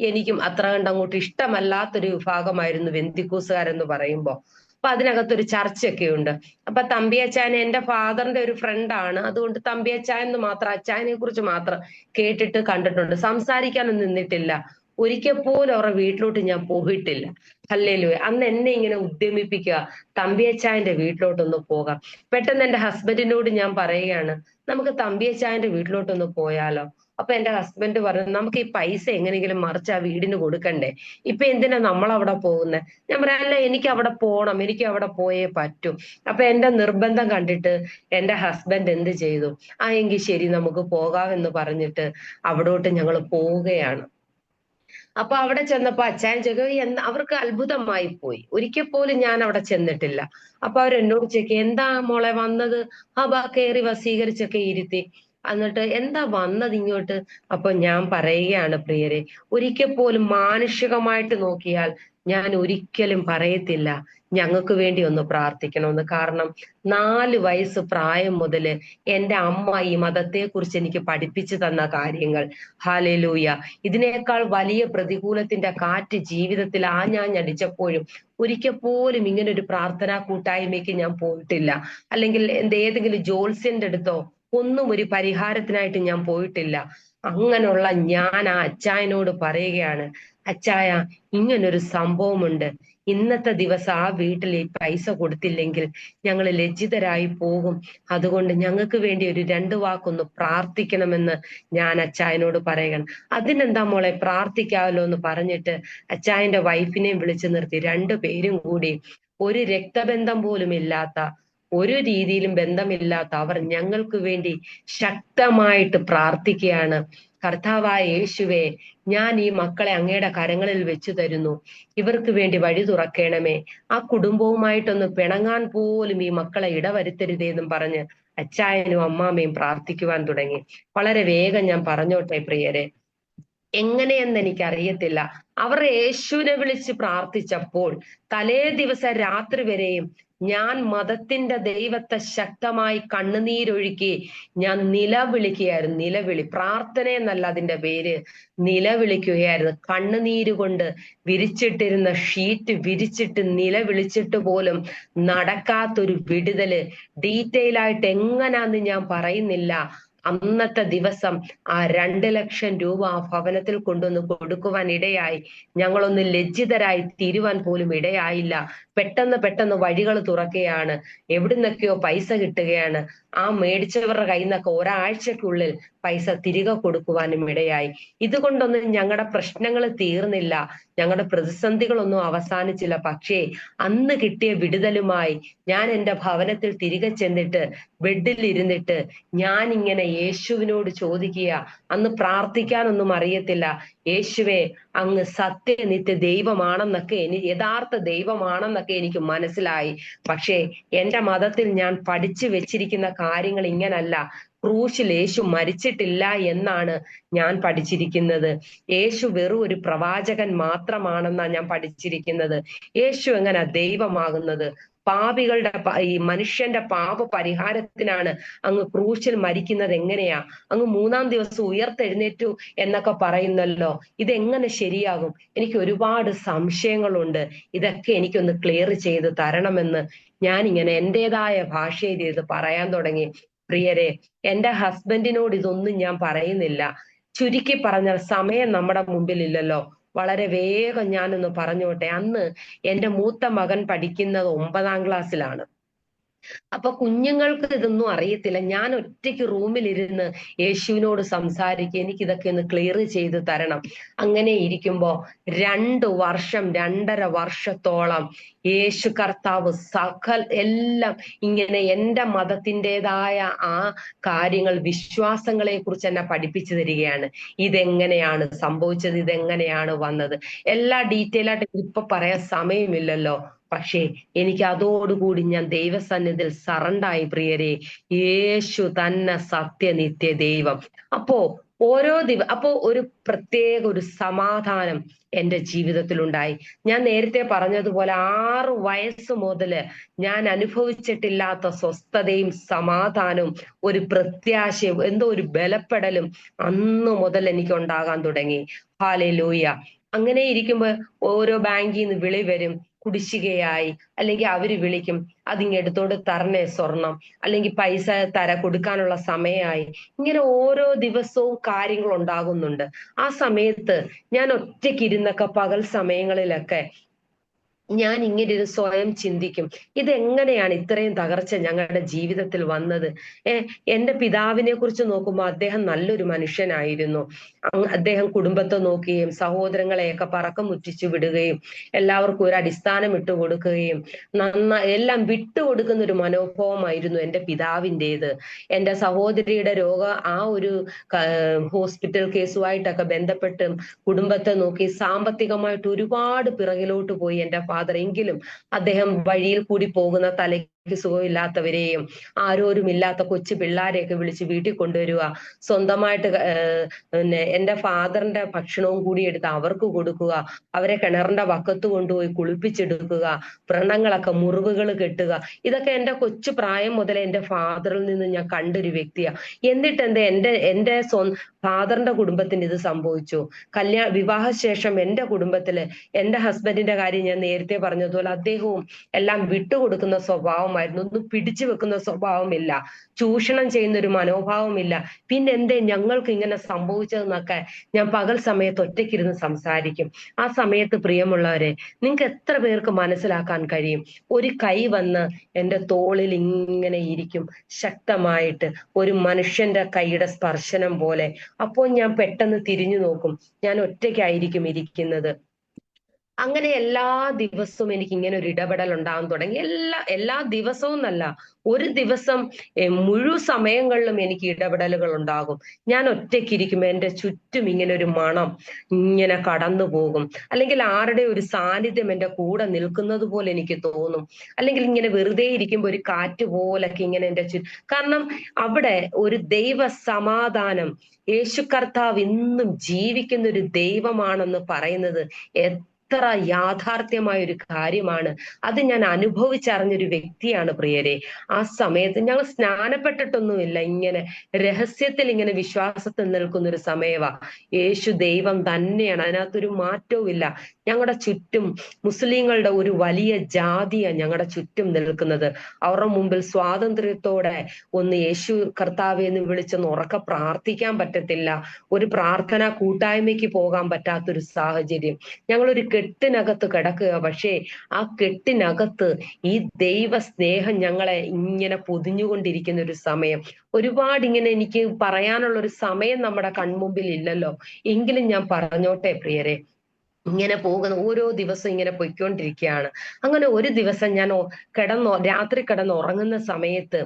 എനിക്കും അത്ര കണ്ടങ്ങോട്ട് ഇഷ്ടമല്ലാത്തൊരു വിഭാഗമായിരുന്നു വെന്തിക്കൂസുകാരെന്ന് പറയുമ്പോ. അപ്പൊ അതിനകത്തൊരു ചർച്ചയൊക്കെ ഉണ്ട്. അപ്പൊ തമ്പിയച്ചായൻ എന്റെ ഫാദറിന്റെ ഒരു ഫ്രണ്ടാണ്, അതുകൊണ്ട് തമ്പിയച്ചായൻ എന്ന് മാത്രം, അച്ചായനെ കുറിച്ച് മാത്രം കേട്ടിട്ട് കണ്ടിട്ടുണ്ട്. സംസാരിക്കാനൊന്നും നിന്നിട്ടില്ല. ഒരിക്കൽ പോലും അവരുടെ വീട്ടിലോട്ട് ഞാൻ പോയിട്ടില്ല. ഹല്ലേലൂയ. അന്ന് എന്നെ ഇങ്ങനെ ഉദ്യമിപ്പിക്കുക, തമ്പിയച്ചായന്റെ വീട്ടിലോട്ടൊന്ന് പോകാം. പെട്ടെന്ന് എന്റെ ഹസ്ബൻഡിനോട് ഞാൻ പറയുകയാണ്, നമുക്ക് തമ്പിയച്ചായന്റെ വീട്ടിലോട്ടൊന്ന് പോയാലോ? അപ്പൊ എന്റെ ഹസ്ബൻഡ് പറഞ്ഞു, നമുക്ക് ഈ പൈസ എങ്ങനെയെങ്കിലും മറിച്ച് ആ വീടിന് കൊടുക്കണ്ടേ, ഇപ്പൊ എന്തിനാ നമ്മൾ അവിടെ പോകുന്നത്? ഞാൻ പറയാം, അല്ല എനിക്ക് അവിടെ പോണം, എനിക്ക് അവിടെ പോയേ പറ്റൂ. അപ്പൊ എന്റെ നിർബന്ധം കണ്ടിട്ട് എന്റെ ഹസ്ബൻഡ് എന്ത് ചെയ്തു, എങ്കിൽ ശരി നമുക്ക് പോകാമെന്ന് പറഞ്ഞിട്ട് അവിടോട്ട് ഞങ്ങൾ പോവുകയാണ്. അപ്പൊ അവിടെ ചെന്നപ്പോ അച്ചായൻ ചോദിക്കും, അവർക്ക് അത്ഭുതമായി പോയി, ഒരിക്കൽ പോലും ഞാൻ അവിടെ ചെന്നിട്ടില്ല. അപ്പൊ അവരെന്നോട് ചോദിക്കും, എന്താ മോളെ വന്നത്? ബാ കയറി വസീകരിച്ചൊക്കെ ഇരുത്തി. എന്നിട്ട് എന്താ വന്നത് ഇങ്ങോട്ട്? അപ്പൊ ഞാൻ പറയുകയാണ്, പ്രിയരെ, ഒരിക്കൽ പോലും മാനുഷികമായിട്ട് നോക്കിയാൽ ഞാൻ ഒരിക്കലും പറയത്തില്ല ഞങ്ങൾക്ക് വേണ്ടി ഒന്ന് പ്രാർത്ഥിക്കണമെന്ന്. കാരണം 4 വയസ്സ് പ്രായം മുതല് എന്റെ അമ്മ ഈ മതത്തെ കുറിച്ച് എനിക്ക് പഠിപ്പിച്ചു തന്ന കാര്യങ്ങൾ, ഹല്ലേലൂയ, ഇതിനേക്കാൾ വലിയ പ്രതികൂലത്തിന്റെ കാറ്റ് ജീവിതത്തിൽ ആഞ്ഞാഞ്ഞടിച്ചപ്പോഴും ഒരിക്കൽ പോലും ഇങ്ങനെ ഒരു പ്രാർത്ഥനാ കൂട്ടായ്മയ്ക്ക് ഞാൻ പോയിട്ടില്ല. അല്ലെങ്കിൽ ഏതെങ്കിലും ജോത്സ്യന്റെ അടുത്തോ ഒന്നും ഒരു പരിഹാരത്തിനായിട്ട് ഞാൻ പോയിട്ടില്ല. അങ്ങനെയുള്ള ഞാൻ ആ അച്ചായനോട് പറയുകയാണ്, അച്ചായ, ഇങ്ങനൊരു സംഭവമുണ്ട്, ഇന്നത്തെ ദിവസം ആ വീട്ടിൽ ഈ പൈസ കൊടുത്തില്ലെങ്കിൽ ഞങ്ങൾ ലജ്ജിതരായി പോകും, അതുകൊണ്ട് ഞങ്ങൾക്ക് വേണ്ടി ഒരു 2 വാക്കൊന്ന് പ്രാർത്ഥിക്കണമെന്ന് ഞാൻ അച്ചായനോട് പറയുകയാണ്. അതിനെന്താ മോളെ, പ്രാർത്ഥിക്കാമല്ലോ എന്ന് പറഞ്ഞിട്ട് അച്ചായന്റെ വൈഫിനെയും വിളിച്ചു നിർത്തി 2 പേരും കൂടി, ഒരു രക്തബന്ധം പോലും ഇല്ലാത്ത, ഒരു രീതിയിലും ബന്ധമില്ലാത്ത അവർ ഞങ്ങൾക്ക് വേണ്ടി ശക്തമായിട്ട് പ്രാർത്ഥിക്കുകയാണ്. കർത്താവായ യേശുവേ, ഞാൻ ഈ മക്കളെ അങ്ങയുടെ കരങ്ങളിൽ വെച്ചു തരുന്നു, ഇവർക്ക് വേണ്ടി വഴി തുറക്കണമേ, ആ കുടുംബവുമായിട്ടൊന്ന് പിണങ്ങാൻ പോലും ഈ മക്കളെ ഇടവരുത്തരുതേന്നും പറഞ്ഞ് അച്ചായനും അമ്മാമ്മയും പ്രാർത്ഥിക്കുവാൻ തുടങ്ങി. വളരെ വേഗം ഞാൻ പറഞ്ഞോട്ടെ പ്രിയരെ, എങ്ങനെയെന്ന് എനിക്കറിയത്തില്ല, അവർ യേശുവിനെ വിളിച്ച് പ്രാർത്ഥിച്ചപ്പോൾ തലേ ദിവസം രാത്രി വരെയും ഞാൻ മതത്തിന്റെ ദൈവത്തെ ശക്തമായി കണ്ണുനീരൊഴുക്കി ഞാൻ നിലവിളിക്കുകയായിരുന്നു. നിലവിളി, പ്രാർത്ഥന എന്നല്ല അതിന്റെ പേര്, നിലവിളിക്കുകയായിരുന്നു. കണ്ണുനീര് കൊണ്ട് വിരിച്ചിട്ടിരുന്ന ഷീറ്റ് വിരിച്ചിട്ട് നിലവിളിച്ചിട്ട് പോലും നടക്കാത്തൊരു വിടുതല്, ഡീറ്റെയിൽ ആയിട്ട് എങ്ങനാന്ന് ഞാൻ പറയുന്നില്ല. അന്നത്തെ ദിവസം ആ 2 ലക്ഷം രൂപ ആ ഭവനത്തിൽ കൊണ്ടുവന്ന് കൊടുക്കുവാൻ ഇടയായി. ഞങ്ങളൊന്ന് ലജ്ജിതരായി തീരുവാൻ പോലും ഇടയായില്ല. പെട്ടെന്ന് വഴികൾ തുറക്കുകയാണ്, എവിടുന്നൊക്കെയോ പൈസ കിട്ടുകയാണ്. ആ മേടിച്ചവരുടെ കയ്യിൽ നിന്നൊക്കെ ഒരാഴ്ചക്കുള്ളിൽ പൈസ തിരികെ കൊടുക്കുവാനും ഇടയായി. ഇതുകൊണ്ടൊന്നും ഞങ്ങളുടെ പ്രശ്നങ്ങൾ തീർന്നില്ല, ഞങ്ങളുടെ പ്രതിസന്ധികളൊന്നും അവസാനിച്ചില്ല. പക്ഷേ അന്ന് കിട്ടിയ വിടുതലുമായി ഞാൻ എൻ്റെ ഭവനത്തിൽ തിരികെ ചെന്നിട്ട് ബെഡിൽ ഇരുന്നിട്ട് ഞാൻ ഇങ്ങനെ യേശുവിനോട് ചോദിക്കുക, അന്ന് പ്രാർത്ഥിക്കാനൊന്നും അറിയത്തില്ല, യേശുവേ, അങ്ങ് സത്യനിത്യ ദൈവമാണെന്നൊക്കെ യഥാർത്ഥ ദൈവമാണെന്നൊക്കെ എനിക്ക് മനസ്സിലായി. പക്ഷേ എന്റെ മതത്തിൽ ഞാൻ പഠിച്ചു വെച്ചിരിക്കുന്ന കാര്യങ്ങൾ ഇങ്ങനല്ല. ക്രൂശിൽ യേശു മരിച്ചിട്ടില്ല എന്നാണ് ഞാൻ പഠിച്ചിരിക്കുന്നത്. യേശു വെറും ഒരു പ്രവാചകൻ മാത്രമാണെന്നാണ് ഞാൻ പഠിച്ചിരിക്കുന്നത്. യേശു എങ്ങനെ ദൈവമാകുന്നത്? പാപികളുടെ ഈ മനുഷ്യന്റെ പാപ പരിഹാരത്തിനാണ് അങ്ങ് ക്രൂശിൽ മരിക്കുന്നത്. എങ്ങനെയാ അങ്ങ് 3-ാം ദിവസം ഉയർത്തെഴുന്നേറ്റു എന്നൊക്കെ പറയുന്നല്ലോ, ഇതെങ്ങനെ ശരിയാകും? എനിക്ക് ഒരുപാട് സംശയങ്ങളുണ്ട്. ഇതൊക്കെ എനിക്കൊന്ന് ക്ലിയർ ചെയ്ത് തരണമെന്ന് ഞാൻ ഇങ്ങനെ എന്റേതായ ഭാഷയിൽ ഇത് പറയാൻ തുടങ്ങി. പ്രിയരെ, എന്റെ ഹസ്ബൻഡിനോട് ഇതൊന്നും ഞാൻ പറയുന്നില്ല. ചുരുക്കി പറഞ്ഞാൽ സമയം നമ്മുടെ മുമ്പിൽ ഇല്ലല്ലോ, വളരെ വേഗം ഞാനൊന്ന് പറഞ്ഞോട്ടെ. അന്ന് എന്റെ മൂത്ത മകൻ പഠിക്കുന്നത് 9-ാം ക്ലാസ്സിലാണ്. അപ്പൊ കുഞ്ഞുങ്ങൾക്ക് ഇതൊന്നും അറിയത്തില്ല. ഞാൻ ഒറ്റയ്ക്ക് റൂമിലിരുന്ന് യേശുവിനോട് സംസാരിക്കുക, എനിക്ക് ഇതൊക്കെ ഒന്ന് ക്ലിയർ ചെയ്ത് തരണം. അങ്ങനെ ഇരിക്കുമ്പോ 2 വർഷം 2.5 വർഷത്തോളം യേശു കർത്താവ് എല്ലാം ഇങ്ങനെ എൻ്റെ മതത്തിൻ്റെതായ ആ കാര്യങ്ങൾ, വിശ്വാസങ്ങളെ കുറിച്ച് എന്നെ പഠിപ്പിച്ചു തരികയാണ്. ഇതെങ്ങനെയാണ് സംഭവിച്ചത്, ഇതെങ്ങനെയാണ് വന്നത്, എല്ലാ ഡീറ്റെയിൽ ആയിട്ട് ഇപ്പൊ പറയാൻ സമയമില്ലല്ലോ. പക്ഷേ എനിക്ക് അതോടുകൂടി ഞാൻ ദൈവസന്നിധിയിൽ സറണ്ടായി പ്രിയരെ. യേശു തന്നെ സത്യനിത്യ ദൈവം. അപ്പോ അപ്പോ ഒരു പ്രത്യേക ഒരു സമാധാനം എൻ്റെ ജീവിതത്തിലുണ്ടായി. ഞാൻ നേരത്തെ പറഞ്ഞതുപോലെ 6 വയസ്സ് മുതല് ഞാൻ അനുഭവിച്ചിട്ടില്ലാത്ത സ്വസ്ഥതയും സമാധാനവും ഒരു പ്രത്യാശയും എന്തോ ഒരു ബലപ്പെടലും അന്ന് മുതൽ എനിക്ക് ഉണ്ടാകാൻ തുടങ്ങി. ഹല്ലേലൂയ. അങ്ങനെ ഇരിക്കുമ്പോ ഓരോ ബാങ്കിൽ നിന്ന് വിളി വരും, കുടിശ്ശികയായി, അല്ലെങ്കിൽ അവര് വിളിക്കും അതിങ്ങെടുത്തോണ്ട് തരണേ സ്വർണം, അല്ലെങ്കിൽ പൈസ കൊടുക്കാനുള്ള സമയമായി. ഇങ്ങനെ ഓരോ ദിവസവും കാര്യങ്ങൾ ഉണ്ടാകുന്നുണ്ട്. ആ സമയത്ത് ഞാൻ ഒറ്റയ്ക്ക് ഇരുന്നൊക്കെ പകൽ സമയങ്ങളിലൊക്കെ ഞാൻ ഇങ്ങനെ ഒരു സ്വയം ചിന്തിക്കും, ഇതെങ്ങനെയാണ് ഇത്രയും തകർച്ച ഞങ്ങളുടെ ജീവിതത്തിൽ വന്നത്? എന്റെ പിതാവിനെ കുറിച്ച് നോക്കുമ്പോൾ അദ്ദേഹം നല്ലൊരു മനുഷ്യനായിരുന്നു. അദ്ദേഹം കുടുംബത്തെ നോക്കുകയും സഹോദരങ്ങളെയൊക്കെ പറക്കം മുറ്റിച്ചു വിടുകയും എല്ലാവർക്കും ഒരു അടിസ്ഥാനം ഇട്ട് കൊടുക്കുകയും എല്ലാം വിട്ടുകൊടുക്കുന്ന ഒരു മനോഭാവമായിരുന്നു എന്റെ പിതാവിൻ്റെത്. എന്റെ സഹോദരിയുടെ ആ ഒരു ഹോസ്പിറ്റൽ കേസുമായിട്ടൊക്കെ ബന്ധപ്പെട്ട് കുടുംബത്തെ നോക്കി സാമ്പത്തികമായിട്ട് ഒരുപാട് പിറകിലോട്ട് പോയി എന്റെ ഫാദർ. എങ്കിലും അദ്ദേഹം വഴിയിൽ കൂടി പോകുന്ന തലയ്ക്ക് സുഖമില്ലാത്തവരെയും ആരോരുമില്ലാത്ത കൊച്ചു പിള്ളാരെയൊക്കെ വിളിച്ച് വീട്ടിൽ കൊണ്ടുവരിക, സ്വന്തമായിട്ട് പിന്നെ എന്റെ ഫാദറിന്റെ ഭക്ഷണവും കൂടി എടുത്ത് അവർക്ക് കൊടുക്കുക, അവരെ കിണറിന്റെ വക്കത്ത് കൊണ്ടുപോയി കുളിപ്പിച്ചെടുക്കുക, വ്രണങ്ങളൊക്കെ മുറിവുകൾ കെട്ടുക. ഇതൊക്കെ എന്റെ കൊച്ചു പ്രായം മുതൽ എന്റെ ഫാദറിൽ നിന്ന് ഞാൻ കണ്ടൊരു വ്യക്തിയാ. എന്നിട്ട് എന്റെ ഫാദറിന്റെ കുടുംബത്തിന് ഇത് സംഭവിച്ചു. വിവാഹശേഷം എന്റെ കുടുംബത്തില് എന്റെ ഹസ്ബൻഡിന്റെ കാര്യം ഞാൻ നേരത്തെ പറഞ്ഞതുപോലെ അദ്ദേഹവും എല്ലാം വിട്ടുകൊടുക്കുന്ന സ്വഭാവമായിരുന്നു. ഒന്നും പിടിച്ചു വെക്കുന്ന സ്വഭാവമില്ല, ചൂഷണം ചെയ്യുന്ന ഒരു മനോഭാവമില്ല. പിന്നെന്തേ ഞങ്ങൾക്ക് ഇങ്ങനെ സംഭവിച്ചതെന്നൊക്കെ ഞാൻ പകൽ സമയത്ത് ഒറ്റയ്ക്കിരുന്ന് സംസാരിക്കും. ആ സമയത്ത് പ്രിയമുള്ളവരെ, നിങ്ങൾക്ക് എത്ര പേർക്ക് മനസ്സിലാക്കാൻ കഴിയും? ഒരു കൈ വന്ന് എന്റെ തോളിൽ ഇങ്ങനെ ഇരിക്കും ശക്തമായിട്ട്, ഒരു മനുഷ്യന്റെ കൈയുടെ സ്പർശനം പോലെ. അപ്പോൾ ഞാൻ പെട്ടെന്ന് തിരിഞ്ഞു നോക്കും, ഞാൻ ഒറ്റയ്ക്കായിരിക്കും ഇരിക്കുന്നത്. അങ്ങനെ എല്ലാ ദിവസവും എനിക്ക് ഇങ്ങനെ ഒരു ഇടപെടൽ ഉണ്ടാകാൻ തുടങ്ങി. എല്ലാ ദിവസവും എന്നല്ല, ഒരു ദിവസം മുഴുവൻ സമയങ്ങളിലും എനിക്ക് ഇടപെടലുകൾ ഉണ്ടാകും. ഞാൻ ഒറ്റയ്ക്കിരിക്കുമ്പോൾ എന്റെ ചുറ്റും ഇങ്ങനെ ഒരു മണം ഇങ്ങനെ കടന്നു പോകും, അല്ലെങ്കിൽ ആരുടെ ഒരു സാന്നിധ്യം എന്റെ കൂടെ നിൽക്കുന്നത് പോലെ എനിക്ക് തോന്നും, അല്ലെങ്കിൽ ഇങ്ങനെ വെറുതെ ഇരിക്കുമ്പോൾ ഒരു കാറ്റ് പോലൊക്കെ ഇങ്ങനെ എന്റെ കാരണം അവിടെ ഒരു ദൈവ സമാധാനം, യേശു കർത്താവ് ഇന്നും ജീവിക്കുന്ന ഒരു ദൈവമാണെന്ന് പറയുന്നത് എത്ര യാഥാർത്ഥ്യമായ ഒരു കാര്യമാണ്. അത് ഞാൻ അനുഭവിച്ചറിഞ്ഞൊരു വ്യക്തിയാണ് പ്രിയരെ. ആ സമയത്ത് ഞങ്ങൾ സ്നാനപ്പെട്ടിട്ടൊന്നുമില്ല, ഇങ്ങനെ രഹസ്യത്തിൽ ഇങ്ങനെ വിശ്വാസത്തിൽ നിൽക്കുന്ന ഒരു സമയവാ. യേശു ദൈവം തന്നെയാണ്, അതിനകത്തൊരു മാറ്റവും ഇല്ല. ഞങ്ങളുടെ ചുറ്റും മുസ്ലിങ്ങളുടെ ഒരു വലിയ ജാതിയാണ് ഞങ്ങളുടെ ചുറ്റും നിൽക്കുന്നത്. അവരുടെ മുമ്പിൽ സ്വാതന്ത്ര്യത്തോടെ ഒന്ന് യേശു കർത്താവെ എന്ന് വിളിച്ചൊന്ന് ഉറക്കെ പ്രാർത്ഥിക്കാൻ പറ്റത്തില്ല. ഒരു പ്രാർത്ഥന കൂട്ടായ്മയ്ക്ക് പോകാൻ പറ്റാത്തൊരു സാഹചര്യം. ഞങ്ങളൊരു കെട്ടിനകത്ത് കിടക്കുക. പക്ഷേ ആ കെട്ടിനകത്ത് ഈ ദൈവ സ്നേഹം ഞങ്ങളെ ഇങ്ങനെ പൊതിഞ്ഞുകൊണ്ടിരിക്കുന്ന ഒരു സമയം. ഒരുപാട് ഇങ്ങനെ എനിക്ക് പറയാനുള്ള ഒരു സമയം നമ്മുടെ കൺമുമ്പിൽ ഇല്ലല്ലോ, എങ്കിലും ഞാൻ പറഞ്ഞോട്ടെ പ്രിയരെ. ഇങ്ങനെ പോകുന്ന ഓരോ ദിവസം ഇങ്ങനെ പൊയ്ക്കൊണ്ടിരിക്കുകയാണ്. അങ്ങനെ ഒരു ദിവസം ഞാൻ രാത്രി കിടന്നുറങ്ങുന്ന സമയത്ത്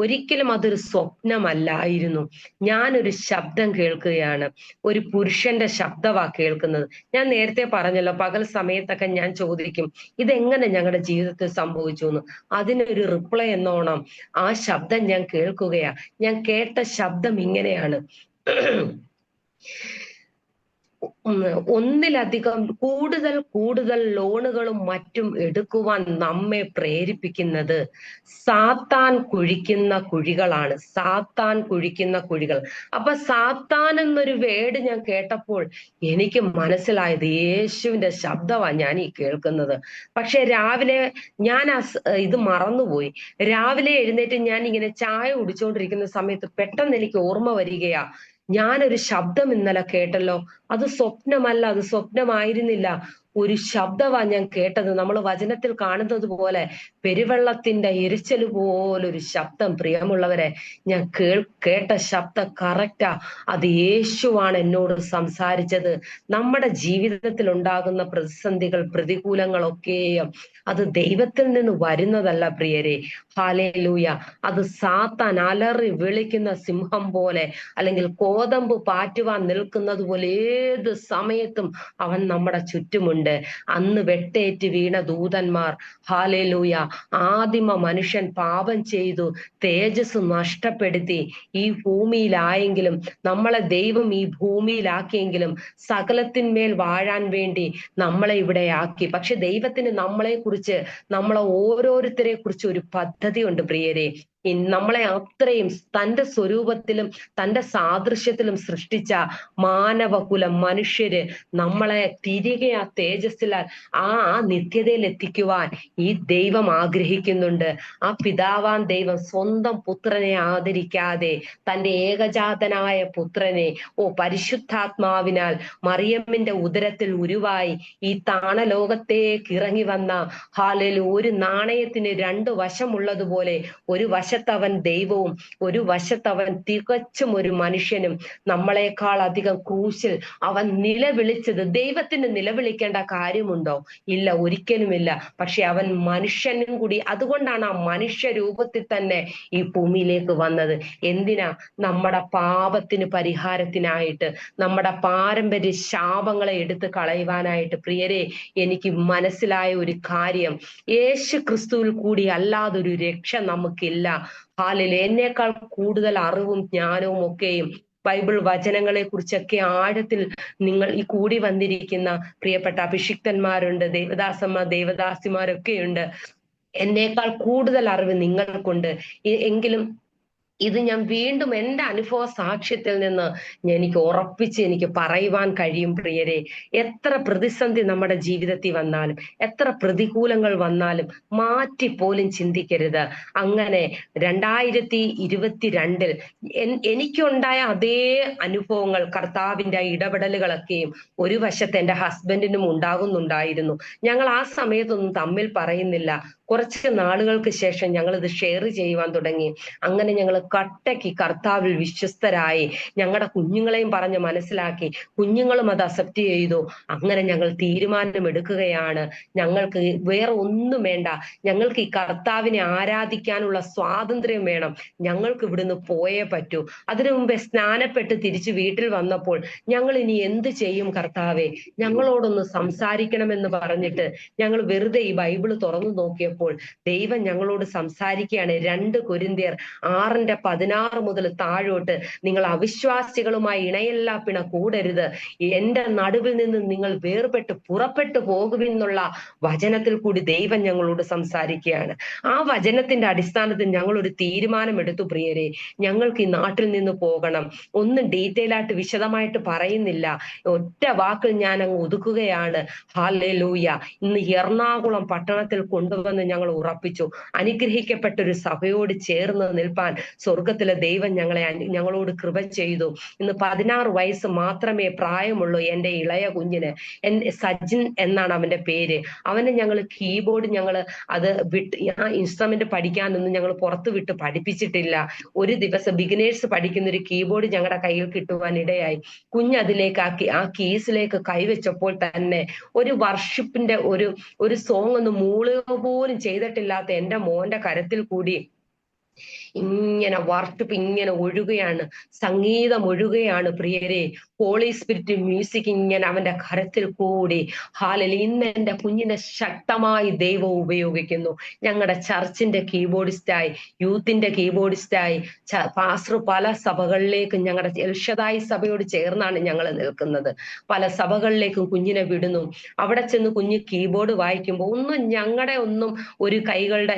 ഒരിക്കലും അതൊരു സ്വപ്നമല്ലായിരുന്നു. ഞാനൊരു ശബ്ദം കേൾക്കുകയാണ്, ഒരു പുരുഷന്റെ ശബ്ദമാ കേൾക്കുന്നത്. ഞാൻ നേരത്തെ പറഞ്ഞല്ലോ, പകൽ സമയത്തൊക്കെ ഞാൻ ചോദിക്കും ഇതെങ്ങനെ ഞങ്ങളുടെ ജീവിതത്തിൽ സംഭവിച്ചു എന്ന്. അതിനൊരു റിപ്ലൈ എന്നോണം ആ ശബ്ദം ഞാൻ കേൾക്കുകയാ. ഞാൻ കേട്ട ശബ്ദം ഇങ്ങനെയാണ്, ഒന്നിലധികം കൂടുതൽ ലോണുകളും മറ്റും എടുക്കുവാൻ നമ്മെ പ്രേരിപ്പിക്കുന്നത് സാത്താൻ കുഴിക്കുന്ന കുഴികളാണ്. സാത്താൻ കുഴിക്കുന്ന കുഴികൾ. അപ്പൊ സാത്താൻ എന്നൊരു വേർഡ് ഞാൻ കേട്ടപ്പോൾ എനിക്ക് മനസ്സിലായത് യേശുവിന്റെ ശബ്ദമാണ് ഞാൻ ഈ കേൾക്കുന്നത്. പക്ഷെ രാവിലെ ഞാൻ ഇത് മറന്നുപോയി. രാവിലെ എഴുന്നേറ്റ് ഞാൻ ഇങ്ങനെ ചായ കുടിച്ചുകൊണ്ടിരിക്കുന്ന സമയത്ത് പെട്ടെന്ന് എനിക്ക് ഓർമ്മ വരികയാ, ഞാനൊരു ശബ്ദം ഇന്നലെ കേട്ടല്ലോ, അത് സ്വപ്നമല്ല, അത് സ്വപ്നമായിരുന്നില്ല, ഒരു ശബ്ദമാ ഞാൻ കേട്ടത്. നമ്മൾ വചനത്തിൽ കാണുന്നത് പോലെ പെരുവെള്ളത്തിന്റെ ഇരച്ചൽ പോലൊരു ശബ്ദം. പ്രിയമുള്ളവരെ, ഞാൻ കേട്ട ശബ്ദം കറക്റ്റാ, അത് യേശുവാണ് എന്നോട് സംസാരിച്ചത്. നമ്മുടെ ജീവിതത്തിൽ ഉണ്ടാകുന്ന പ്രതിസന്ധികൾ, പ്രതികൂലങ്ങളൊക്കെയും അത് ദൈവത്തിൽ നിന്ന് വരുന്നതല്ല പ്രിയരെ. ഹല്ലേലൂയ. അത് സാത്താൻ അലറി വിളിക്കുന്ന സിംഹം പോലെ, അല്ലെങ്കിൽ കോതമ്പ് പാറ്റുവാൻ നിൽക്കുന്നത് പോലെ ഏത് സമയത്തും അവൻ നമ്മുടെ ചുറ്റുമുണ്ട്. അന്ന് വെട്ടേറ്റ് വീണ ദൂതന്മാർ, ഹല്ലേലൂയ, ആദിമ മനുഷ്യൻ പാപം ചെയ്തു തേജസ് നഷ്ടപ്പെടുത്തി ഈ ഭൂമിയിലായെങ്കിലും, നമ്മളെ ദൈവം ഈ ഭൂമിയിലാക്കിയെങ്കിലും സകലത്തിന്മേൽ വാഴാൻ വേണ്ടി നമ്മളെ ഇവിടെ ആക്കി. പക്ഷെ ദൈവത്തിന് നമ്മളെ ഓരോരുത്തരെ കുറിച്ച് ഒരു പദ്ധതി ഉണ്ട് പ്രിയരെ. നമ്മളെ അത്രയും തന്റെ സ്വരൂപത്തിലും തന്റെ സാദൃശ്യത്തിലും സൃഷ്ടിച്ച മാനവകുലം, മനുഷ്യര് നമ്മളെ തിരികെ ആ തേജസ്സിലാൽ ആ നിത്യതയിൽ എത്തിക്കുവാൻ ഈ ദൈവം ആഗ്രഹിക്കുന്നുണ്ട്. ആ പിതാവാൻ ദൈവം സ്വന്തം പുത്രനെ ആദരിക്കാതെ തന്റെ ഏകജാതനായ പുത്രനെ പരിശുദ്ധാത്മാവിനാൽ മറിയമ്മിന്റെ ഉദരത്തിൽ ഉരുവായി ഈ താണലോകത്തേക്ക് ഇറങ്ങി വന്ന ഒരു നാണയത്തിന് രണ്ട് വശമുള്ളതുപോലെ ഒരു വശത്തവൻ ദൈവവും ഒരു വശത്തവൻ തികച്ചും ഒരു മനുഷ്യനും നമ്മളെക്കാൾ അധികം ക്രൂശിൽ അവൻ നിലവിളിച്ചത്. ദൈവത്തിന് നിലവിളിക്കേണ്ട കാര്യമുണ്ടോ? ഇല്ല, ഒരിക്കലുമില്ല. പക്ഷെ അവൻ മനുഷ്യനും കൂടി, അതുകൊണ്ടാണ് ആ മനുഷ്യ രൂപത്തിൽ തന്നെ ഈ ഭൂമിയിലേക്ക് വന്നത്. എന്തിനാ? നമ്മുടെ പാപത്തിന് പരിഹാരത്തിനായിട്ട്, നമ്മുടെ പാരമ്പര്യ ശാപങ്ങളെ എടുത്ത് കളയുവാനായിട്ട്. പ്രിയരെ, എനിക്ക് മനസ്സിലായ ഒരു കാര്യം, യേശു ക്രിസ്തുവിൽ കൂടി അല്ലാതൊരു രക്ഷ നമുക്കില്ല. എന്നേക്കാൾ കൂടുതൽ അറിവും ജ്ഞാനവും ഒക്കെയും ബൈബിൾ വചനങ്ങളെ കുറിച്ചൊക്കെ ആഴത്തിൽ നിങ്ങൾ ഈ കൂടി വന്നിരിക്കുന്ന പ്രിയപ്പെട്ട അഭിഷിക്തന്മാരുണ്ട്, ദേവദാസിമാരൊക്കെയുണ്ട്. എന്നേക്കാൾ കൂടുതൽ അറിവ് നിങ്ങൾക്കുണ്ട്. എങ്കിലും ഇത് ഞാൻ വീണ്ടും എൻ്റെ അനുഭവ സാക്ഷ്യത്തിൽ നിന്ന് എനിക്ക് ഉറപ്പിച്ച് എനിക്ക് പറയുവാൻ കഴിയും. പ്രിയരെ, എത്ര പ്രതിസന്ധി നമ്മുടെ ജീവിതത്തിൽ വന്നാലും, എത്ര പ്രതികൂലങ്ങൾ വന്നാലും മാറ്റിപ്പോലും ചിന്തിക്കരുത്. അങ്ങനെ 2022 എനിക്കുണ്ടായ അതേ അനുഭവങ്ങൾ, കർത്താവിന്റെ ഇടപെടലുകളൊക്കെയും ഒരു വശത്ത് എൻ്റെ ഹസ്ബൻഡിനും ഉണ്ടാകുന്നുണ്ടായിരുന്നു. ഞങ്ങൾ ആ സമയത്തൊന്നും തമ്മിൽ പറയുന്നില്ല. കുറച്ച് നാളുകൾക്ക് ശേഷം ഞങ്ങൾ ഇത് ഷെയർ ചെയ്യുവാൻ തുടങ്ങി. അങ്ങനെ ഞങ്ങൾ കട്ടയ്ക്ക് കർത്താവിൽ വിശ്വസ്തരായി, ഞങ്ങളുടെ കുഞ്ഞുങ്ങളെയും പറഞ്ഞ് മനസ്സിലാക്കി, കുഞ്ഞുങ്ങളും അത് അക്സെപ്റ്റ് ചെയ്തു. അങ്ങനെ ഞങ്ങൾ തീരുമാനമെടുക്കുകയാണ്, ഞങ്ങൾക്ക് വേറെ ഒന്നും വേണ്ട, ഞങ്ങൾക്ക് ഈ കർത്താവിനെ ആരാധിക്കാനുള്ള സ്വാതന്ത്ര്യം വേണം, ഞങ്ങൾക്ക് ഇവിടുന്ന് പോയേ പറ്റൂ. അതിനു മുമ്പേ സ്നാനപ്പെട്ട് തിരിച്ച് വീട്ടിൽ വന്നപ്പോൾ ഞങ്ങൾ ഇനി എന്ത് ചെയ്യും കർത്താവെ, ഞങ്ങളോടൊന്ന് സംസാരിക്കണമെന്ന് പറഞ്ഞിട്ട് ഞങ്ങൾ വെറുതെ ഈ ബൈബിള് തുറന്നു നോക്കിയപ്പോൾ ദൈവം ഞങ്ങളോട് സംസാരിക്കുകയാണ്. 2 കൊരിന്ത്യർ 6:16 മുതൽ താഴോട്ട്, നിങ്ങൾ അവിശ്വാസികളുമായി ഇണയെല്ലാപ്പിണ കൂടരുത്, എന്റെ നടുവിൽ നിന്ന് നിങ്ങൾ വേർപെട്ട് പുറപ്പെട്ടു പോകുമെന്നുള്ള വചനത്തിൽ കൂടി ദൈവം ഞങ്ങളോട് സംസാരിക്കുകയാണ്. ആ വചനത്തിന്റെ അടിസ്ഥാനത്തിൽ ഞങ്ങൾ ഒരു തീരുമാനമെടുത്തു. പ്രിയരെ, ഞങ്ങൾക്ക് ഈ നാട്ടിൽ നിന്ന് പോകണം. ഒന്നും ഡീറ്റെയിൽ ആയിട്ട് വിശദമായിട്ട് പറയുന്നില്ല, ഒറ്റ വാക്കിൽ ഞാൻ അങ്ങ് ഒതുക്കുകയാണ്. ഹല്ലേലൂയ. ഇന്ന് എറണാകുളം പട്ടണത്തിൽ കൊണ്ടുവന്ന് ഞങ്ങൾ ഉറപ്പിച്ചു. അനുഗ്രഹിക്കപ്പെട്ട ഒരു സഭയോട് ചേർന്ന് നിൽപ്പാൻ സ്വർഗത്തിലെ ദൈവം ഞങ്ങളോട് കൃപ ചെയ്തു. ഇന്ന് 16 വയസ്സ് മാത്രമേ പ്രായമുള്ളൂ എൻ്റെ ഇളയ കുഞ്ഞിന്. സജിൻ എന്നാണ് അവന്റെ പേര്. അവന് ഞങ്ങൾ കീബോർഡ് അത് വിട്ട് ആ ഇൻസ്ട്രുമെന്റ് പഠിക്കാനൊന്നും ഞങ്ങൾ പുറത്ത് വിട്ട് പഠിപ്പിച്ചിട്ടില്ല. ഒരു ദിവസം ബിഗിനേഴ്സ് പഠിക്കുന്ന ഒരു കീബോർഡ് ഞങ്ങളുടെ കയ്യിൽ കിട്ടുവാൻ ഇടയായി. കുഞ്ഞതിലേക്ക് ആ കീസിലേക്ക് കൈവച്ചപ്പോൾ തന്നെ ഒരു വർഷിപ്പിന്റെ ഒരു സോങ് ഒന്ന് മൂളുക പോലും ചെയ്തിട്ടില്ലാത്ത എൻ്റെ മോന്റെ കരത്തിൽ കൂടി ഇങ്ങനെ വർഷിപ്പ് ഇങ്ങനെ ഒഴുകുകയാണ്, സംഗീതം ഒഴുകുകയാണ്. പ്രിയരെ, ഹോളി സ്പിരിറ്റ് മ്യൂസിക് ഇങ്ങനെ അവന്റെ കരത്തിൽ കൂടി. ഇന്ന് എൻ്റെ കുഞ്ഞിനെ ശക്തമായി ദൈവം ഉപയോഗിക്കുന്നു. ഞങ്ങളുടെ ചർച്ചിന്റെ കീബോർഡിസ്റ്റായി, യൂത്തിന്റെ കീബോർഡിസ്റ്റായി, പാസ്റ്റർ പല സഭകളിലേക്കും, ഞങ്ങളുടെ എൽഷദായി സഭയോട് ചേർന്നാണ് ഞങ്ങൾ നിൽക്കുന്നത്, പല സഭകളിലേക്കും കുഞ്ഞിനെ വിടുന്നു. അവിടെ ചെന്ന് കുഞ്ഞ് കീബോർഡ് വായിക്കുമ്പോൾ ഞങ്ങളുടെ ഒന്നും ഒരു കൈകളുടെ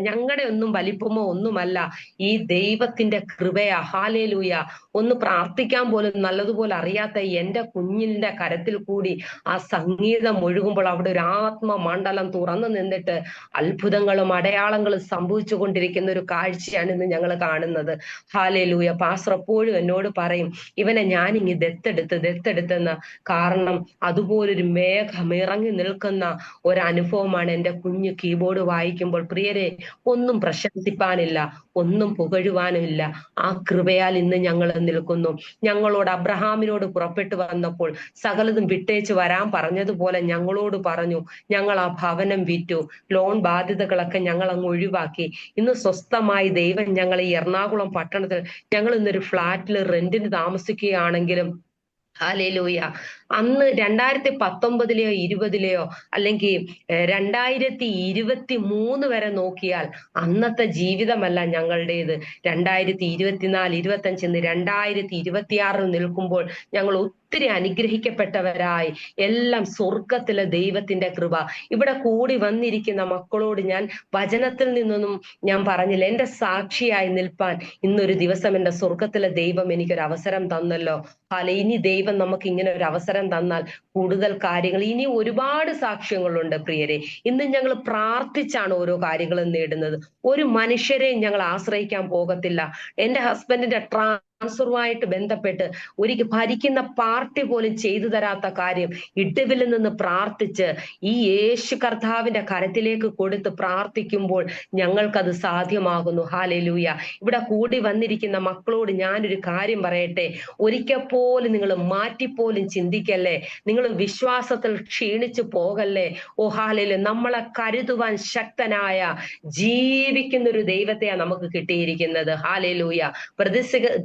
ഞങ്ങളുടെ ഒന്നും വലിപ്പമോ ഒന്നുമല്ല, ഈ ദൈവത്തിന്റെ കൃപയാ. ഹല്ലേലൂയ. ഒന്ന് പ്രാർത്ഥിക്കാൻ പോലും നല്ലതുപോലെ അറിയാത്ത എൻ്റെ കുഞ്ഞിന്റെ കരത്തിൽ കൂടി ആ സംഗീതം ഒഴുകുമ്പോൾ അവിടെ ഒരു ആത്മമണ്ഡലം തുറന്നു നിന്നിട്ട് അത്ഭുതങ്ങളും അടയാളങ്ങളും സംഭവിച്ചു കൊണ്ടിരിക്കുന്ന ഒരു കാഴ്ചയാണ് ഇന്ന് ഞങ്ങൾ കാണുന്നത്. ഹല്ലേലൂയ. പാസ്റ്റർ എപ്പോഴും എന്നോട് പറയും, ഇവനെ ഞാനിങ്ങി ദത്തെടുത്തെന്ന്. കാരണം അതുപോലൊരു മേഘമിറങ്ങി നിൽക്കുന്ന ഒരനുഭവമാണ് എൻ്റെ കുഞ്ഞ് കീബോർഡ് വായിക്കുമ്പോൾ. പ്രിയരെ, ഒന്നും പ്രശംസിപ്പാനില്ല, ഒന്നും പുകഴുവാനുമില്ല. ആ കൃപയാൽ ഇന്ന് ഞങ്ങൾ നിൽക്കുന്നു. ഞങ്ങളോട് അബ്രഹാമിനോട് പുറപ്പെട്ടു വന്നപ്പോൾ സകലതും വിട്ടേച്ച് വരാൻ പറഞ്ഞതുപോലെ ഞങ്ങളോട് പറഞ്ഞു. ഞങ്ങൾ ആ ഭവനം വിറ്റു, ലോൺ ബാധ്യതകളൊക്കെ ഞങ്ങൾ അങ്ങ് ഒഴിവാക്കി. ഇന്ന് സ്വസ്ഥമായി ദൈവം ഞങ്ങൾ ഈ എറണാകുളം പട്ടണത്തിൽ ഞങ്ങൾ ഇന്നൊരു ഫ്ലാറ്റിൽ റെന്റിന് താമസിക്കുകയാണെങ്കിലും ഹല്ലേലൂയ. അന്ന് 2019 20 അല്ലെങ്കിൽ 2023 വരെ നോക്കിയാൽ അന്നത്തെ ജീവിതമല്ല ഞങ്ങളുടേത്. 2024 25 2026 നിൽക്കുമ്പോൾ ഞങ്ങൾ ഒത്തിരി അനുഗ്രഹിക്കപ്പെട്ടവരായി. എല്ലാം സ്വർഗത്തിലെ ദൈവത്തിന്റെ കൃപ. ഇവിടെ കൂടി വന്നിരിക്കുന്ന മക്കളോട് ഞാൻ വചനത്തിൽ നിന്നൊന്നും ഞാൻ പറഞ്ഞില്ല, എന്റെ സാക്ഷിയായി നിൽപ്പാൻ ഇന്നൊരു ദിവസം എന്റെ സ്വർഗത്തിലെ ദൈവം എനിക്കൊരു അവസരം തന്നല്ലോ. ഇനി ദൈവം നമുക്ക് ഇങ്ങനെ ഒരു അവസരം തന്നാൽ കൂടുതൽ കാര്യങ്ങൾ, ഇനി ഒരുപാട് സാക്ഷ്യങ്ങളുണ്ട് പ്രിയരെ. ഇന്ന് ഞങ്ങൾ പ്രാർത്ഥിച്ചാണ് ഓരോ കാര്യങ്ങളും നേടുന്നത്. ഒരു മനുഷ്യരെയും ഞങ്ങൾ ആശ്രയിക്കാൻ പോകത്തില്ല. എന്റെ ഹസ്ബൻഡിന്റെ ട്രാൻസ്ഫറുമായിട്ട് ബന്ധപ്പെട്ട് ഒരിക്കൽ ഭരിക്കുന്ന പാർട്ടി പോലും ചെയ്തു തരാത്ത കാര്യം ഇടവിൽ നിന്ന് പ്രാർത്ഥിച്ച് ഈ യേശു കർത്താവിന്റെ കരത്തിലേക്ക് കൊടുത്ത് പ്രാർത്ഥിക്കുമ്പോൾ ഞങ്ങൾക്കത് സാധ്യമാകുന്നു. ഹല്ലേലൂയ. ഇവിടെ കൂടി വന്നിരിക്കുന്ന മക്കളോട് ഞാനൊരു കാര്യം പറയട്ടെ, ഒരിക്കൽ പോലും നിങ്ങൾ മാറ്റിപ്പോലും ചിന്തിക്കല്ലേ, നിങ്ങൾ വിശ്വാസത്തിൽ ക്ഷീണിച്ചു പോകല്ലേ. ഓ ഹല്ലേലൂയ. നമ്മളെ കരുതുവാൻ ശക്തനായ ജീവിക്കുന്ന ഒരു ദൈവത്തെയാണ് നമുക്ക് കിട്ടിയിരിക്കുന്നത്. ഹല്ലേലൂയ.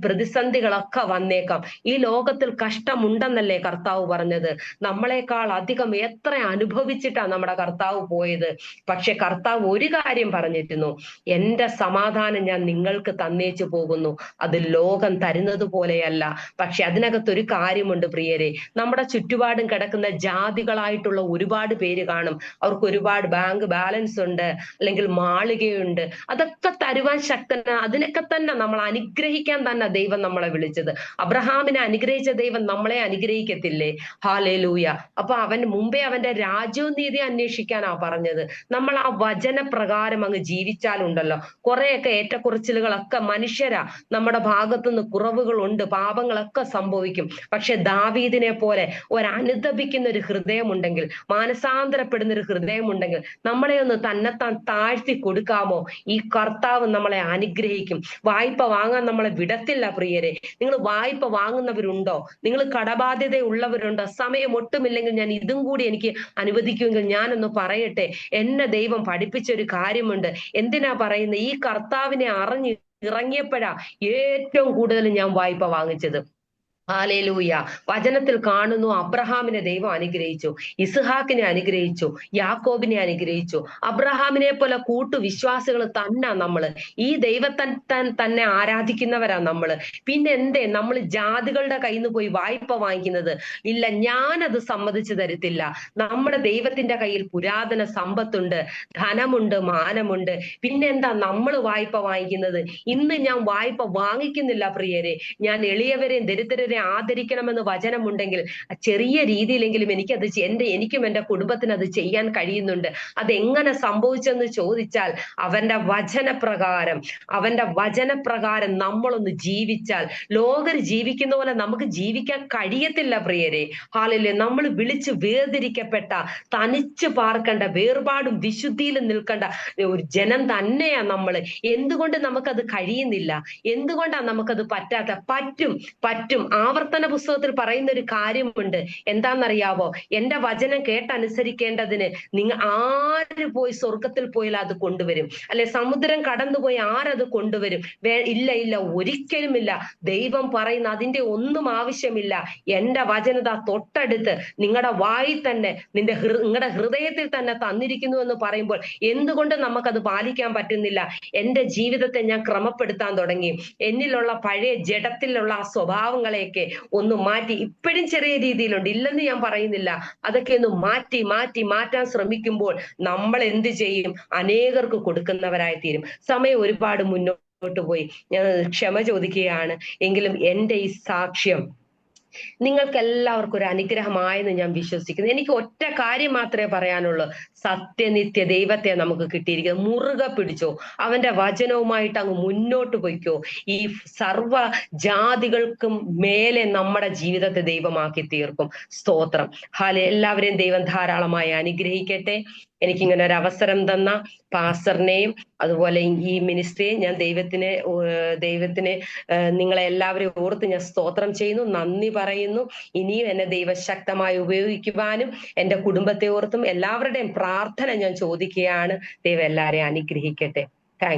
പ്രതിസന്ധികളൊക്കെ വന്നേക്കാം. ഈ ലോകത്തിൽ കഷ്ടമുണ്ടെന്നല്ലേ കർത്താവ് പറഞ്ഞത്. നമ്മളെക്കാൾ അധികം എത്ര അനുഭവിച്ചിട്ടാണ് നമ്മുടെ കർത്താവ് പോയത്. പക്ഷെ കർത്താവ് ഒരു കാര്യം പറഞ്ഞിരുന്നു, എന്റെ സമാധാനം ഞാൻ നിങ്ങൾക്ക് തന്നേച്ചു പോകുന്നു, അത് ലോകം തരുന്നത് പോലെയല്ല. പക്ഷെ അതിനകത്തൊരു കാര്യമുണ്ട് പ്രിയരെ, നമ്മുടെ ചുറ്റുപാടും കിടക്കുന്ന ജാതികളായിട്ടുള്ള ഒരുപാട് പേര് കാണും. അവർക്ക് ഒരുപാട് ബാങ്ക് ബാലൻസ് ഉണ്ട്, അല്ലെങ്കിൽ മാളികയുണ്ട്. അതൊക്കെ തരുവാൻ ശക്തനാ. അതിനൊക്കെ തന്നെ നമ്മൾ അനുഗ്രഹിക്കാൻ തന്നെ ദൈവം നമ്മളെ വിളിച്ചത്. അബ്രഹാമിനെ അനുഗ്രഹിച്ച ദൈവം നമ്മളെ അനുഗ്രഹിക്കത്തില്ലേ? ഹല്ലേലൂയ. അപ്പൊ അവൻ മുമ്പേ അവന്റെ രാജ്യവും നീതി അന്വേഷിക്കാനാ പറഞ്ഞത്. നമ്മൾ ആ വചന പ്രകാരം അങ്ങ് ജീവിച്ചാലുണ്ടല്ലോ, കുറെയൊക്കെ ഏറ്റക്കുറച്ചിലുകളൊക്കെ മനുഷ്യരാ, നമ്മുടെ ഭാഗത്തുനിന്ന് കുറവുകളുണ്ട്, പാപങ്ങളൊക്കെ സംഭവിക്കും. പക്ഷെ ദാവീദിനെ പോലെ ഒരനുതപിക്കുന്ന ഒരു ഹൃദയമുണ്ടെങ്കിൽ, മാനസാന്തരപ്പെടുന്ന ഒരു ഹൃദയമുണ്ടെങ്കിൽ, നമ്മളെ ഒന്ന് തന്നെത്താൻ താഴ്ത്തി കൊടുക്കാമോ, ഈ കർത്താവ് നമ്മളെ അനുഗ്രഹിക്കും. വായ്പ വാങ്ങാൻ നമ്മളെ വിടത്തില്ല പ്രിയരെ. നിങ്ങൾ വായ്പ വാങ്ങുന്നവരുണ്ടോ? നിങ്ങൾ കടബാധ്യത ഉള്ളവരുണ്ടോ? സമയം ഒട്ടുമില്ലെങ്കിൽ ഞാൻ ഇതും കൂടി എനിക്ക് അനുവദിക്കുമെങ്കിൽ ഞാനൊന്ന് പറയട്ടെ. എന്നെ ദൈവം പഠിപ്പിച്ച ഒരു കാര്യമുണ്ട്. എന്തിനാ പറയുന്നത്? ഈ കർത്താവിനെ അറിഞ്ഞ് ഇറങ്ങിയപ്പോഴാ ഏറ്റവും കൂടുതൽ ഞാൻ വായ്പ വാങ്ങിച്ചത്. ഹല്ലേലൂയ. വചനത്തിൽ കാണുന്നു, അബ്രഹാമിനെ ദൈവം അനുഗ്രഹിച്ചു, ഇസ്ഹാക്കിനെ അനുഗ്രഹിച്ചു, യാക്കോബിനെ അനുഗ്രഹിച്ചു. അബ്രഹാമിനെ പോലെ കൂട്ടുവിശ്വാസികൾ തന്നെ നമ്മള്. ഈ ദൈവത്തെ തന്നെ ആരാധിക്കുന്നവരാ നമ്മള്. പിന്നെ എന്തേ നമ്മൾ ജാതികളുടെ കയ്യിൽ നിന്ന് പോയി വായ്പ വാങ്ങിക്കുന്നത്? ഇല്ല, ഞാനത് സമ്മതിച്ചു തരത്തില്ല. നമ്മുടെ ദൈവത്തിന്റെ കയ്യിൽ പുരാതന സമ്പത്തുണ്ട്, ധനമുണ്ട്, മാനമുണ്ട്. പിന്നെന്താ നമ്മൾ വായ്പ വാങ്ങിക്കുന്നത്? ഇന്ന് ഞാൻ വായ്പ വാങ്ങിക്കുന്നില്ല പ്രിയരെ. ഞാൻ എളിയവരെയും ദരിദ്രരെയും ആദരിക്കണമെന്ന് വചനമുണ്ടെങ്കിൽ ചെറിയ രീതിയിലെങ്കിലും എനിക്കും എന്റെ കുടുംബത്തിന് അത് ചെയ്യാൻ കഴിയുന്നുണ്ട്. അതെങ്ങനെ സംഭവിച്ചെന്ന് ചോദിച്ചാൽ അവന്റെ വചനപ്രകാരം നമ്മളൊന്ന് ജീവിച്ചാൽ, ലോകർ ജീവിക്കുന്ന പോലെ നമുക്ക് ജീവിക്കാൻ കഴിയത്തില്ല പ്രിയരെ. ഹല്ലേലൂയ. നമ്മൾ വിളിച്ച് വേർതിരിക്കപ്പെട്ട, തനിച്ച് പാർക്കേണ്ട, വേർപാടും വിശുദ്ധിയിലും നിൽക്കേണ്ട ഒരു ജനം തന്നെയാ നമ്മള്. എന്തുകൊണ്ട് നമുക്കത് കഴിയുന്നില്ല? എന്തുകൊണ്ടാണ് നമുക്കത് പറ്റാത്ത? പറ്റും. ആവർത്തന പുസ്തകത്തിൽ പറയുന്ന ഒരു കാര്യമുണ്ട്. എന്താണെന്നറിയാവോ? എന്റെ വചനം കേട്ടനുസരിക്കേണ്ടതിന് നിങ്ങൾ ആര് പോയി സ്വർഗത്തിൽ പോയാൽ അത് കൊണ്ടുവരും? അല്ലെ, സമുദ്രം കടന്നുപോയി ആരത് കൊണ്ടുവരും? ഇല്ല, ഒരിക്കലുമില്ല. ദൈവം പറയുന്ന അതിന്റെ ആവശ്യമില്ല. എന്റെ വചനത തൊട്ടടുത്ത് നിങ്ങളുടെ വായിൽ തന്നെ, നിങ്ങളുടെ ഹൃദയത്തിൽ തന്നെ തന്നിരിക്കുന്നു എന്ന് പറയുമ്പോൾ എന്തുകൊണ്ട് നമുക്കത് പാലിക്കാൻ പറ്റുന്നില്ല? എന്റെ ജീവിതത്തെ ഞാൻ ക്രമപ്പെടുത്താൻ തുടങ്ങി. എന്നിലുള്ള പഴയ ജഡത്തിലുള്ള ആ സ്വഭാവങ്ങളെയൊക്കെ ഒന്ന് മാറ്റി, ഇപ്പോഴും ചെറിയ രീതിയിലുണ്ട്, ഇല്ലെന്ന് ഞാൻ പറയുന്നില്ല, അതൊക്കെ ഒന്ന് മാറ്റാൻ ശ്രമിക്കുമ്പോൾ നമ്മൾ എന്ത് ചെയ്യും? അനേകർക്ക് കൊടുക്കുന്നവരായി തീരും. സമയം ഒരുപാട് മുന്നോട്ട് പോയി, ഞാൻ ക്ഷമ ചോദിക്കുകയാണ്. എങ്കിലും എന്റെ ഈ സാക്ഷ്യം നിങ്ങൾക്ക് എല്ലാവർക്കും ഒരു അനുഗ്രഹമായെന്ന് ഞാൻ വിശ്വസിക്കുന്നു. എനിക്ക് ഒറ്റ കാര്യം മാത്രമേ പറയാനുള്ളൂ. സത്യനിത്യ ദൈവത്തെ നമുക്ക് കിട്ടിയിരിക്കുന്നത് മുറുകെ പിടിച്ചോ, അവന്റെ വചനവുമായിട്ട് അങ്ങ് മുന്നോട്ട് പോയിക്കോ. ഈ സർവ ജാതികൾക്കും മേലെ നമ്മുടെ ജീവിതത്തെ ദൈവമാക്കി തീർക്കും. സ്തോത്രം. എല്ലാവരെയും ദൈവം ധാരാളമായി അനുഗ്രഹിക്കട്ടെ. എനിക്കിങ്ങനെ ഒരു അവസരം തന്ന പാസ്റ്ററിനെയും അതുപോലെ ഈ മിനിസ്ട്രിയെയും ഞാൻ ദൈവത്തിന് നിങ്ങളെ എല്ലാവരെയും ഓർത്ത് ഞാൻ സ്തോത്രം ചെയ്യുന്നു, നന്ദി പറയുന്നു. ഇനിയും എന്നെ ദൈവശക്തമായി ഉപയോഗിക്കുവാനും എന്റെ കുടുംബത്തെ ഓർത്തും എല്ലാവരുടെയും പ്രാർത്ഥന ഞാൻ ചോദിക്കുകയാണ്. ദൈവം എല്ലാവരെയും അനുഗ്രഹിക്കട്ടെ. Thank you.